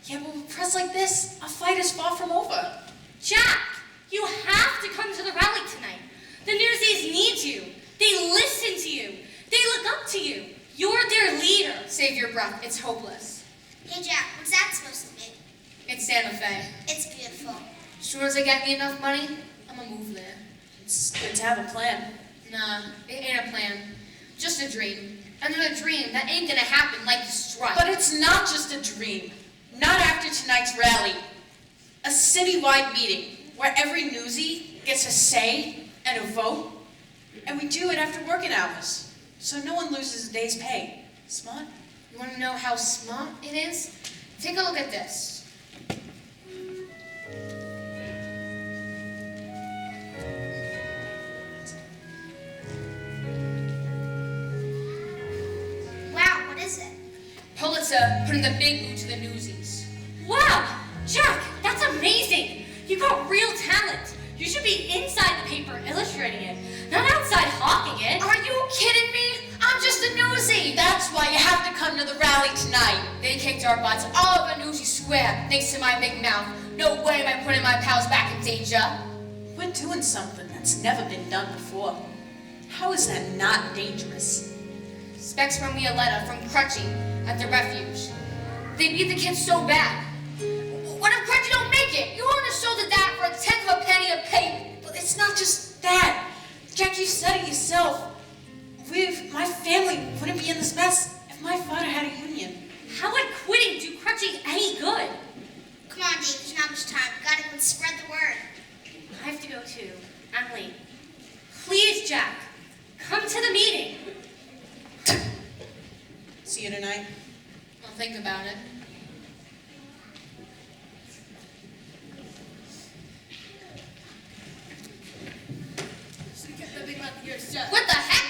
Speaker 10: Yeah, but with press like this, a fight is far from over.
Speaker 5: Jack, you have to come to the rally tonight. The Newsies need you. They listen to you. They look up to you. You're their leader.
Speaker 2: Save your breath. It's hopeless.
Speaker 9: Hey, Jack, what's that supposed to be?
Speaker 2: It's Santa Fe.
Speaker 9: It's beautiful.
Speaker 2: As soon as I get me enough money, I'm gonna move there.
Speaker 10: It's good to have a plan.
Speaker 2: Nah, it ain't a plan. Just a dream. Another dream that ain't gonna happen like the strike.
Speaker 10: But it's not just a dream. Not after tonight's rally. A citywide meeting where every newsie gets a say and a vote. And we do it after working hours. So no one loses a day's pay. Smart?
Speaker 2: You wanna know how smart it is? Take a look at this.
Speaker 9: Wow, what is it?
Speaker 2: Pulitzer putting the big boot to the Newsies.
Speaker 5: Wow, Jack, that's amazing. You got real talent. You should be inside the paper illustrating it, not outside hawking it.
Speaker 2: Are you kidding me? I'm just a newsie.
Speaker 10: That's why you have to come to the rally tonight.
Speaker 2: They kicked our butts all over Newsy Square thanks to my big mouth. No way am I putting my pals back in danger.
Speaker 10: We're doing something that's never been done before. How is that not dangerous?
Speaker 2: Specs wrote me a letter from Crutchy at the refuge. They beat the kids so bad. What if Crutchy don't make it? You won't have sold it that for a tenth of a penny a paper.
Speaker 10: But it's not just that. Jack, you said it yourself. My family wouldn't be in this mess if my father had a union.
Speaker 5: How would quitting do Crutchy any good?
Speaker 9: Come on, Dave, there's not much time. We gotta go and spread the word.
Speaker 5: I have to go too. I'm late. Please, Jack, come to the meeting.
Speaker 10: See you tonight.
Speaker 2: I'll think about it. What the heck?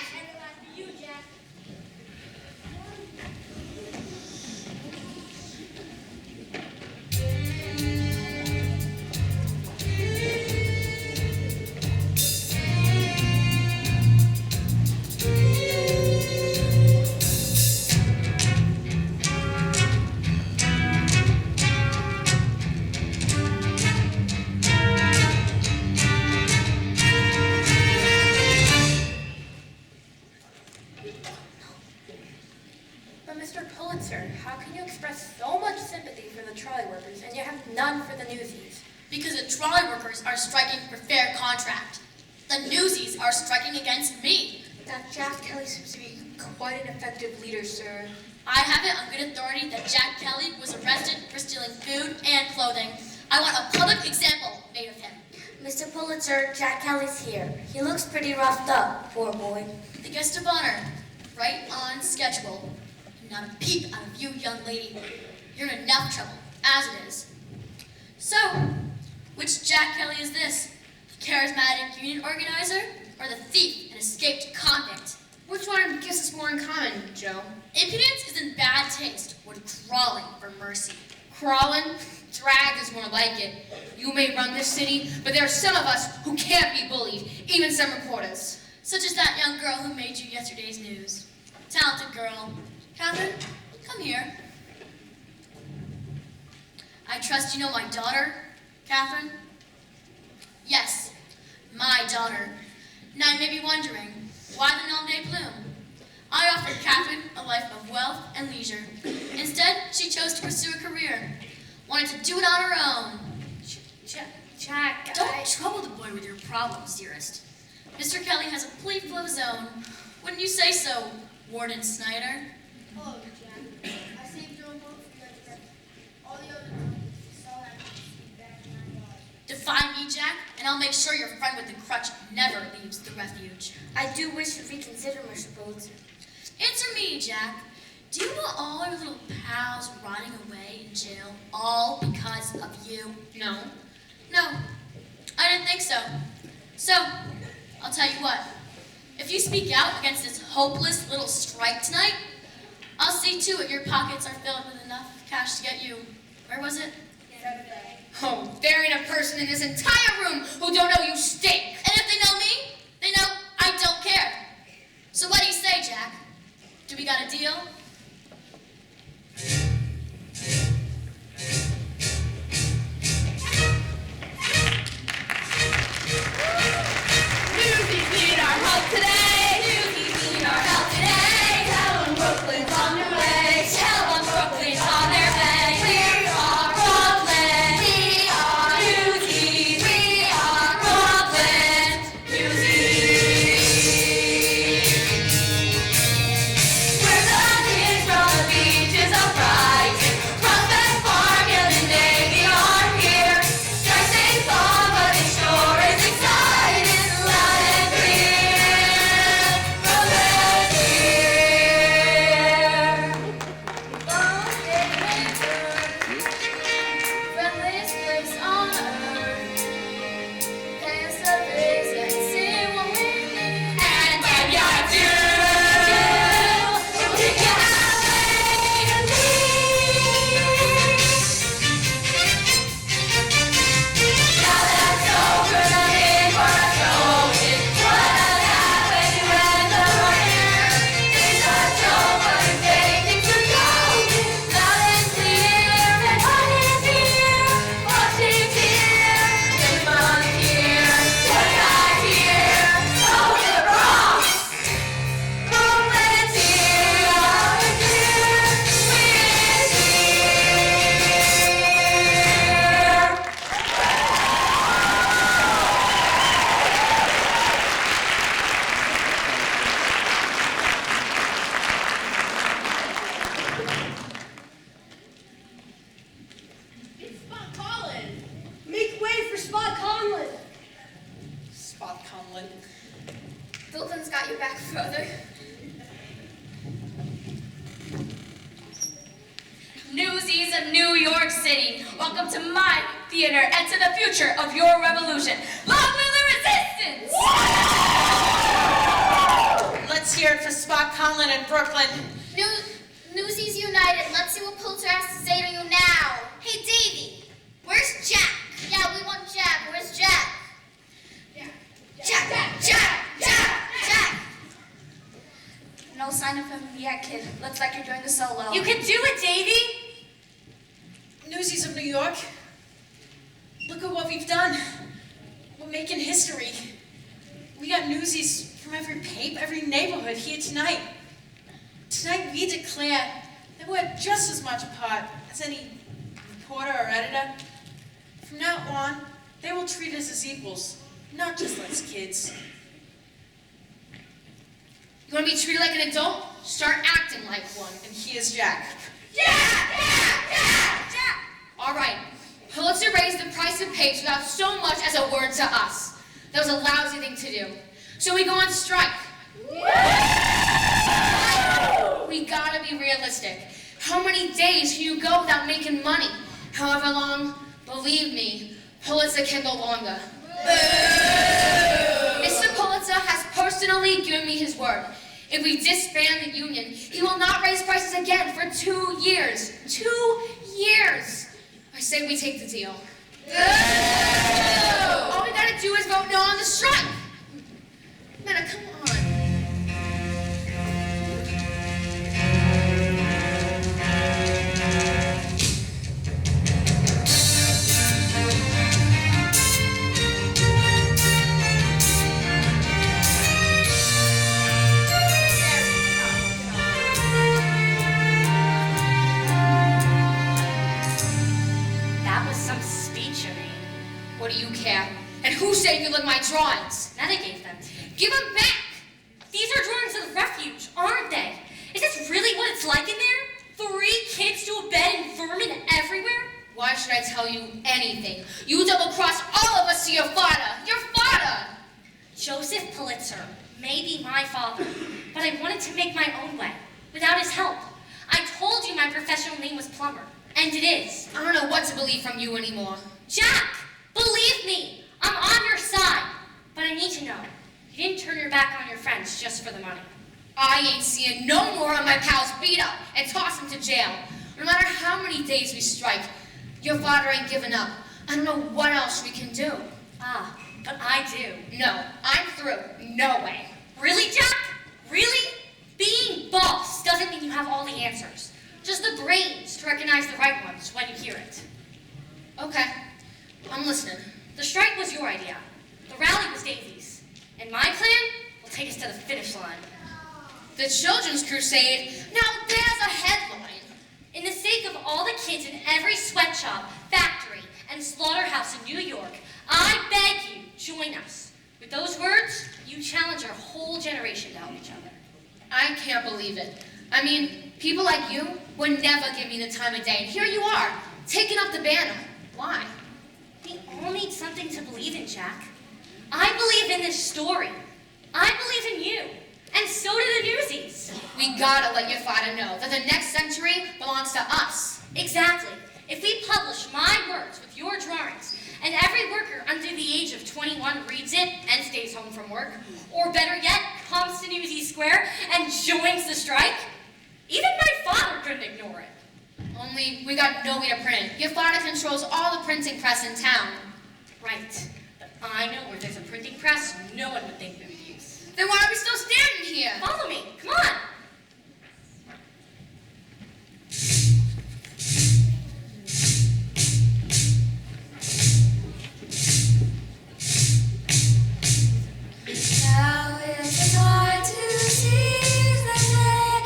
Speaker 3: Newsies? Because the trolley workers are striking for fair contract. The Newsies are striking against me.
Speaker 4: That Jack Kelly seems to be quite an effective leader, sir.
Speaker 3: I have it on good authority that Jack Kelly was arrested for stealing food and clothing. I want a public example made of him.
Speaker 4: Mr. Pulitzer, Jack Kelly's here. He looks pretty roughed up, poor boy.
Speaker 3: The guest of honor, right on schedule. Not a peep out of you, young lady. You're in enough trouble, as it is. So, which Jack Kelly is this? The charismatic union organizer, or the thief and escaped convict?
Speaker 5: Which one gives us more in common, Joe?
Speaker 3: Impudence is in bad taste, when crawling for mercy.
Speaker 5: Crawling? Drag is more like it. You may run this city, but there are some of us who can't be bullied, even some reporters.
Speaker 3: Such as that young girl who made you yesterday's news. Talented girl. Catherine, come here. I trust you know my daughter, Catherine? Yes, my daughter. Now you may be wondering, why the nom de plume? I offered Catherine a life of wealth and leisure. Instead, she chose to pursue a career. Wanted to do it on her own.
Speaker 5: Jack,
Speaker 3: Don't trouble the boy with your problems, dearest. Mr. Kelly has a playful of his own. Wouldn't you say so, Warden Snyder?
Speaker 6: Hello, Jack. I saved your vote for your trip. All the other donkeys so happy to see you back in our yard.
Speaker 3: Defy me, Jack, and I'll make sure your friend with the crutch never leaves the refuge.
Speaker 4: I do wish you'd reconsider, Mr. Pulitzer.
Speaker 3: Answer me, Jack. Do you want all your little pals rotting away in jail all because of you?
Speaker 5: No.
Speaker 3: No, I didn't think so. So, I'll tell you what. If you speak out against this hopeless little strike tonight, I'll see to it your pockets are filled with enough cash to get you. Where was it?
Speaker 5: Oh, there ain't a person in this entire room who don't know you stink.
Speaker 3: And if they know me, they know I don't care. So what do you say, Jack? Do we got a deal?
Speaker 7: Newsies need our help today. Newsies need our help today. Tell them Brooklyn's on their way. Tell them Brooklyn's on their way. We are Brooklyn. We are Newsies. We are Brooklyn. Newsies. We're the kids from the beaches of Brighton. Prospect Park and the Navy are here. Strikes ain't fun, but it sure is exciting. Loud and clear. Brooklyn's here.
Speaker 3: Friendliest place on earth. Pay us a visit and see what we need.
Speaker 7: And when you do, we'll take you halfway to now that's over, the big part goes in. What happened when the fire is a joke, but the great things are going. Loud and clear, and what is here? Washington's here, Richmond's here, Tonight here, oh, the Bronx. Brooklyn's here, loud and clear, we're here.
Speaker 6: It's Spot Collins. Make way for Spot Conlon.
Speaker 10: Spot Conlon.
Speaker 3: Brooklyn's got your back, brother.
Speaker 5: Newsies of New York City, welcome to my theater and to the future of your revolution. Long live the resistance!
Speaker 10: Let's hear it for Spot Conlon in Brooklyn.
Speaker 2: Newsies United, let's see what Pulitzer has to say to you now. Hey, Davey, where's Jack? Yeah, we want Jack. Where's Jack? Jack!
Speaker 4: No sign of him yet, kid. Looks like you're doing the solo.
Speaker 5: You can do it, Davy!
Speaker 10: Newsies of New York. Look at what we've done. We're making history. We got newsies from every paper, every neighborhood here tonight. Tonight we declare that we're just as much a part as any reporter or editor from From now on, they will treat us as equals, not just as kids.
Speaker 3: You want to be treated like an adult? Start acting like one.
Speaker 10: And he is Jack.
Speaker 3: Jack! All right. Pulitzer raised the price of papes without so much as a word to us. That was a lousy thing to do. So we go on strike. We gotta be realistic. How many days can you go without making money? However long, believe me, Pulitzer can go longer. Mr. Pulitzer has personally given me his word. If we disband the union, he will not raise prices again for 2 years. 2 years! I say we take the deal. All we gotta do is vote no on the strike. Man, come on. What do you care? And who said you look my drawings?
Speaker 5: Netta gave them.
Speaker 3: Give them back!
Speaker 5: These are drawings of the refuge, aren't they? Is this really what it's like in there? 3 kids to a bed and vermin everywhere?
Speaker 3: Why should I tell you anything? You double-crossed all of us to your father! Your father!
Speaker 5: Joseph Pulitzer may be my father, but I wanted to make my own way, without his help. I told you my professional name was Plumber, and it is.
Speaker 3: I don't know what to believe from you anymore.
Speaker 5: Jack! Believe me, I'm on your side. But I need to know, you didn't turn your back on your friends just for the money.
Speaker 3: I ain't seeing no more of my pals beat up and tossed into jail. No matter how many days we strike, your father ain't giving up. I don't know what else we can do.
Speaker 5: Ah, but I do.
Speaker 3: No, I'm through. No way.
Speaker 5: Really, Jack? Really? Being boss doesn't mean you have all the answers. Just the brains to recognize the right ones when you hear it.
Speaker 3: Okay. I'm listening.
Speaker 5: The strike was your idea. The rally was Daisy's. And my plan will take us to the finish line.
Speaker 3: The Children's Crusade? Now there's a headline.
Speaker 5: In the sake of all the kids in every sweatshop, factory, and slaughterhouse in New York, I beg you, join us. With those words, you challenge our whole generation to help each other.
Speaker 3: I can't believe it. I mean, people like you would never give me the time of day. And here you are, taking up the banner. Why?
Speaker 5: We all need something to believe in, Jack. I believe in this story. I believe in you. And so do the Newsies.
Speaker 3: We gotta let your father know that the next century belongs to us.
Speaker 5: Exactly. If we publish my words with your drawings, and every worker under the age of 21 reads it and stays home from work, or better yet, comes to Newsies Square and joins the strike, even my father couldn't ignore it.
Speaker 3: Only we got no way to print. Your father controls all the printing press in town.
Speaker 5: Right. But I know where there's a printing press no one would think we would use.
Speaker 3: Then why are we still standing here?
Speaker 5: Follow me. Come on.
Speaker 9: Now is the time to seize the day,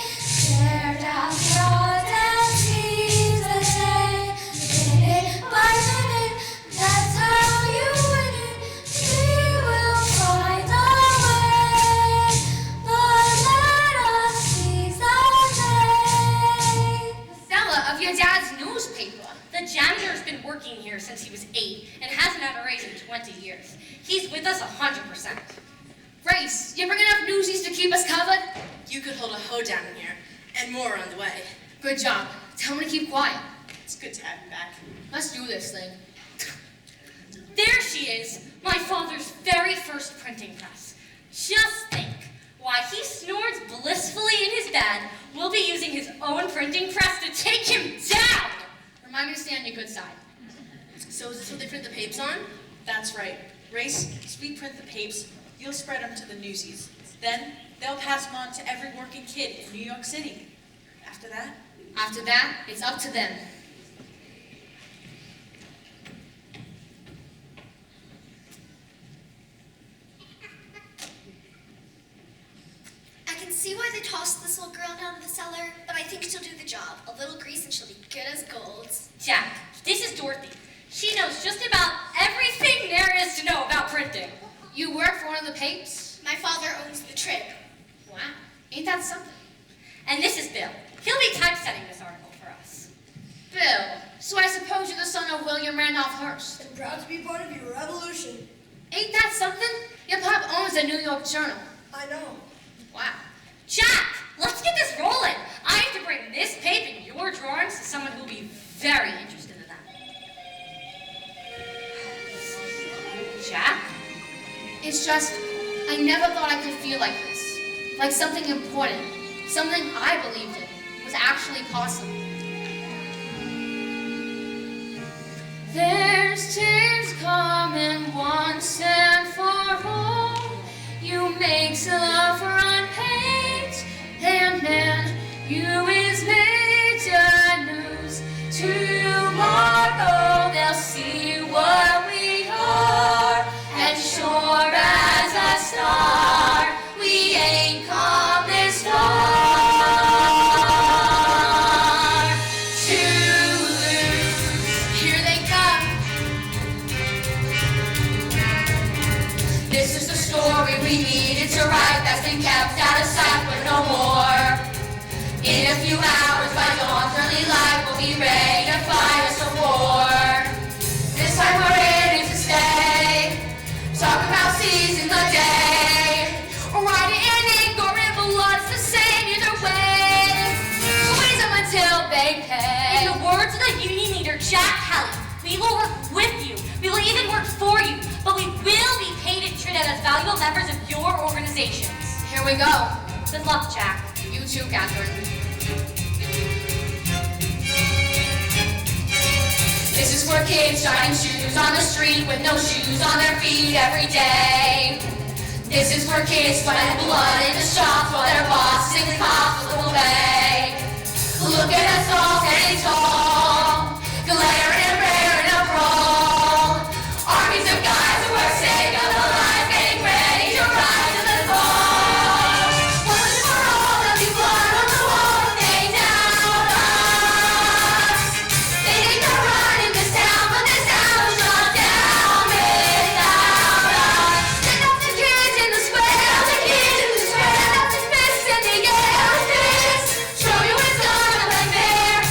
Speaker 9: tear down the odds and seize the day. Minute by minute, that's how you win it. We will find a way, but let us seize the day.
Speaker 3: The fella of your dad's newspaper.
Speaker 5: The janitor's been working here since he was 8 and hasn't had a raise in 20 years. He's with us 100%.
Speaker 3: Grace, you bring enough newsies to keep us covered?
Speaker 10: You could hold a hoe down in here, and more on the way.
Speaker 3: Good job. Tell him to keep quiet.
Speaker 10: It's good to have you back.
Speaker 3: Let's do this thing.
Speaker 5: There she is, my father's very first printing press. Just think, while he snores blissfully in his bed, we'll be using his own printing press to take him down.
Speaker 3: Remind me to stay on your good side.
Speaker 10: So is this what they print the papes on? That's right. Race, as we print the papes, you'll spread them to the Newsies. Then they'll pass them on to every working kid in New York City. After that,
Speaker 3: After that, it's up to them.
Speaker 4: I can see why they tossed this little girl down in the cellar, but I think she'll do the job. A little grease and she'll be good as gold.
Speaker 5: Jack, this is Dorothy. She knows just about everything there is to know about printing.
Speaker 11: You work for one of the papes?
Speaker 6: My father owns the Trib.
Speaker 11: Wow, ain't that something?
Speaker 5: And this is Bill. He'll be typesetting this article for us.
Speaker 11: Bill, so I suppose you're the son of William Randolph Hearst.
Speaker 6: I'm proud to be part of your revolution.
Speaker 11: Ain't that something? Your pop owns the New York Journal.
Speaker 6: I know.
Speaker 11: Wow.
Speaker 5: Jack, let's get this rolling. I have to bring this paper and your drawings to someone who will be very interested in that. Jack?
Speaker 11: It's just, I never thought I could feel like this. Like something important, something I believed in, was actually possible.
Speaker 3: There's tears coming once and for all. You makes love run pains, and then you is major news. Tomorrow they'll see what we are, and sure as a star, we ain't come this far to lose.
Speaker 11: Here they come.
Speaker 3: This is the story we needed to write, that's been kept out of sight but no more. In a few hours by dawn's early light, we'll be ready to fight us a war. This time we're ready to stay, talk about seizing the day, or write it in ink or in blood, it's the same either way. Squeeze them until they pay.
Speaker 5: In the words of the union leader, Jack Kelly, we will work with you. We will even work for you. But we will be paid and treated as valuable members of your organizations.
Speaker 11: Here we go.
Speaker 5: Good luck, Jack.
Speaker 11: You too, Catherine.
Speaker 3: This is for kids shining shoes on the street with no shoes on their feet every day. This is for kids sweating blood in the shops while their boss sings cops a little bay. Look at us all standing tall, glaring and bearing a brawl. Armies of guys who are sick of the lies, getting ready to rise to the fall. Once and for all, there'll be blood on the wall if they doubt us. They think they're running this town, but this town will shut down without us. Stand up the kids in the square, the kids in the square, up the fists in the air, fists. Show you it's gonna be fair.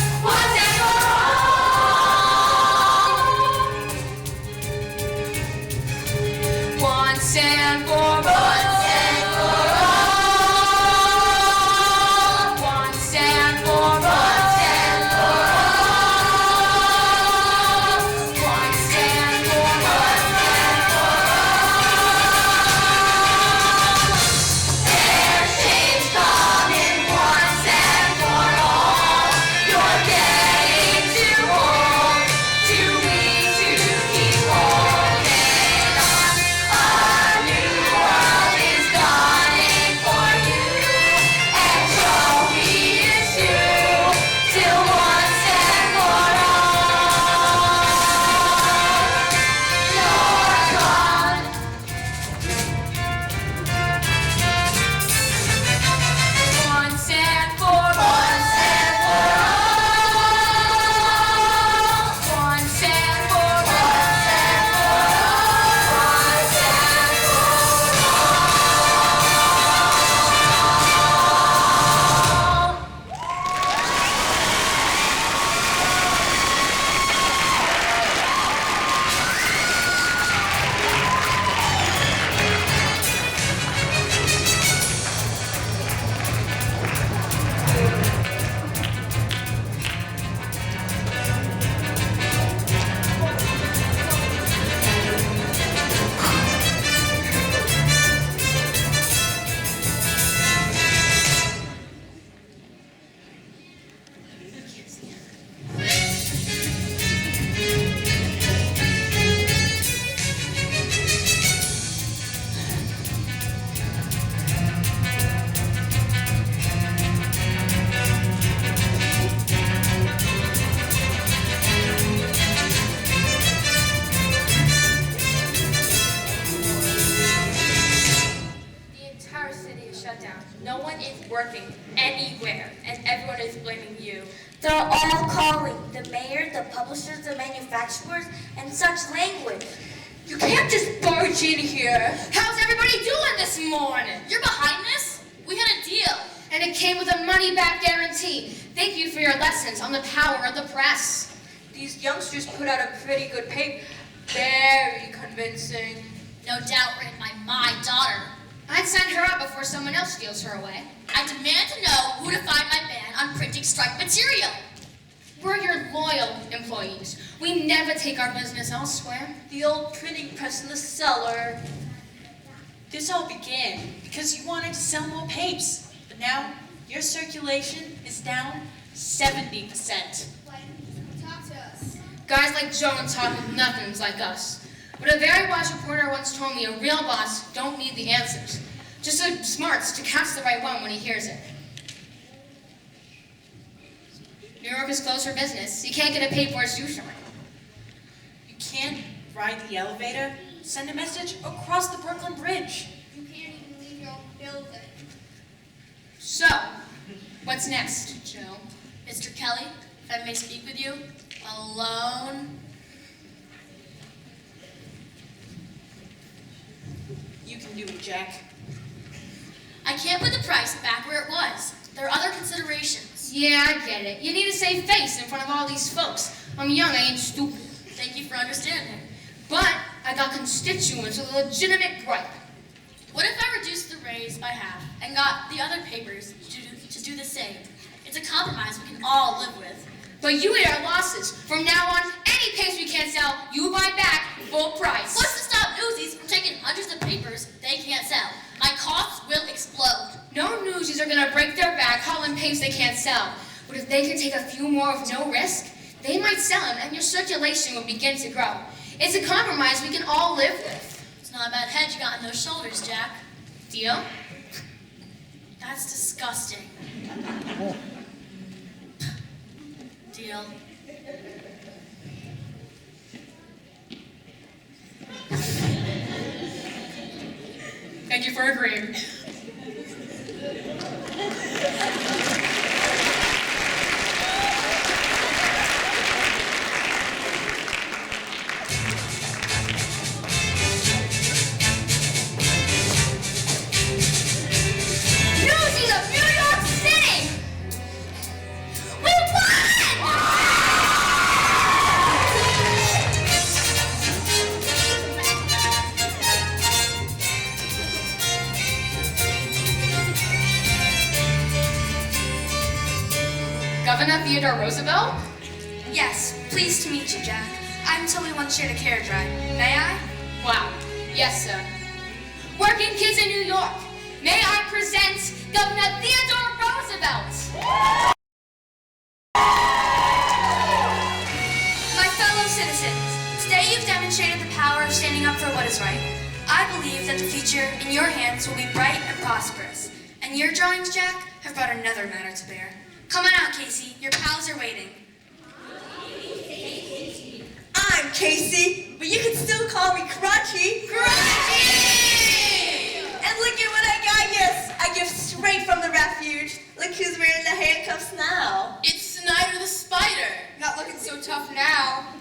Speaker 2: No one is working anywhere, and everyone is blaming you.
Speaker 4: They're all calling the mayor, the publishers, the manufacturers, and such language.
Speaker 2: You can't just barge in here.
Speaker 11: How's everybody doing this morning?
Speaker 5: You're behind this? We had a deal.
Speaker 11: And it came with a money-back guarantee. Thank you for your lessons on the power of the press.
Speaker 2: These youngsters put out a pretty good paper. Very convincing.
Speaker 5: No doubt written by my daughter.
Speaker 11: I'd sign her up before someone else steals her away.
Speaker 5: I demand to know who to find my ban on printing strike material.
Speaker 11: We're your loyal employees. We never take our business elsewhere.
Speaker 2: The old printing press in the cellar.
Speaker 10: This all began because you wanted to sell more papes. But now, your circulation is down 70%.
Speaker 8: Talk to us.
Speaker 11: Guys like Joe and talk with nothings like us. But a very wise reporter once told me a real boss don't need the answers, just the smarts to catch the right one when he hears it. New York is closed for business. You can't get a paid for its usually.
Speaker 10: You can't ride the elevator, send a message across the Brooklyn Bridge.
Speaker 8: You can't even leave your own building.
Speaker 11: So, what's next, Joe?
Speaker 5: Mr. Kelly, if I may speak with you, alone.
Speaker 10: You can do it, Jack.
Speaker 5: I can't put the price back where it was. There are other considerations.
Speaker 11: Yeah, I get it. You need to save face in front of all these folks. I'm young, I ain't stupid.
Speaker 5: Thank you for understanding.
Speaker 11: But I got constituents with a legitimate gripe.
Speaker 5: What if I reduced the raise by half and got the other papers to do the same? It's a compromise we can all live with.
Speaker 11: But you eat our losses. From now on, any paper we can't sell, you buy back full price.
Speaker 5: What's to stop Newsies from taking hundreds of papers they can't sell? My costs will explode.
Speaker 11: No Newsies are gonna break their back hauling papers they can't sell. But if they can take a few more with no risk, they might sell them and your circulation will begin to grow. It's a compromise we can all live with.
Speaker 5: It's not a bad head you got in those shoulders, Jack.
Speaker 11: Deal?
Speaker 5: That's disgusting. Deal.
Speaker 11: Thank you for agreeing.
Speaker 5: Newsies of New York City! We won!
Speaker 11: Governor Theodore Roosevelt?
Speaker 3: Yes, pleased to meet you, Jack. I'm Tilly once shared a carriage ride. May I?
Speaker 11: Wow. Yes, sir. Working kids in New York. May I present Governor Theodore Roosevelt?
Speaker 3: My fellow citizens, today you've demonstrated the power of standing up for what is right. I believe that the future in your hands will be bright and prosperous. And your drawings, Jack, have brought another matter to bear. Come on out, Casey. Your pals are waiting.
Speaker 4: I'm Casey, but you can still call me Crunchy. And look at what I got, yes! I give straight from the refuge. Look who's wearing the handcuffs now.
Speaker 7: It's Snyder the Spider.
Speaker 8: Not looking so tough now.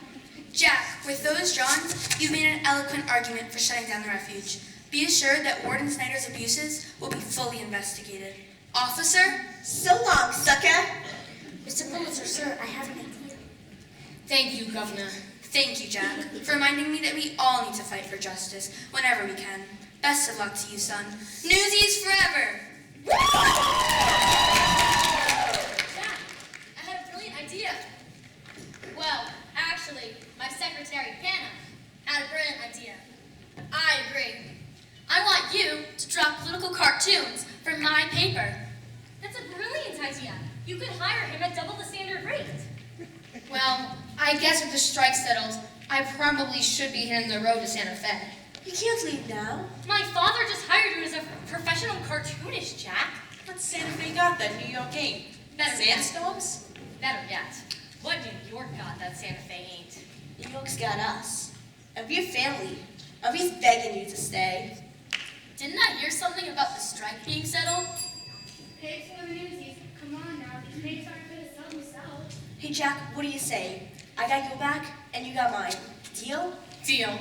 Speaker 3: Jack, with those drawings, you've made an eloquent argument for shutting down the refuge. Be assured that Warden Snyder's abuses will be fully investigated. Officer?
Speaker 4: So long, sucker. Mr. Pulitzer, sir, I have an idea.
Speaker 11: Thank you, Governor.
Speaker 3: Thank you, Jack, for reminding me that we all need to fight for justice whenever we can. Best of luck to you, son. Newsies forever!
Speaker 5: Jack, I had a brilliant idea. Well, actually, my secretary, Hannah, had a brilliant idea. I agree. I want you to draw political cartoons for my paper.
Speaker 2: That's a brilliant idea. You could hire him at double the standard rate.
Speaker 11: Well, I guess with the strike settled, I probably should be hitting the road to Santa Fe.
Speaker 4: You can't leave now.
Speaker 2: My father just hired you as a professional cartoonist, Jack.
Speaker 10: What's Santa Fe got that New York ain't?
Speaker 2: Better yet.
Speaker 10: Sandstorms?
Speaker 2: Better yet, what New York got that Santa Fe ain't?
Speaker 4: New York's got us. And we're family. And we're begging you to stay.
Speaker 5: Didn't I hear something about the strike being settled?
Speaker 6: Cakes for the Newsies. Come on now, these cakes aren't going to sell themselves.
Speaker 4: Hey Jack, what do you say? I got your back and you got mine. Deal?
Speaker 11: Deal.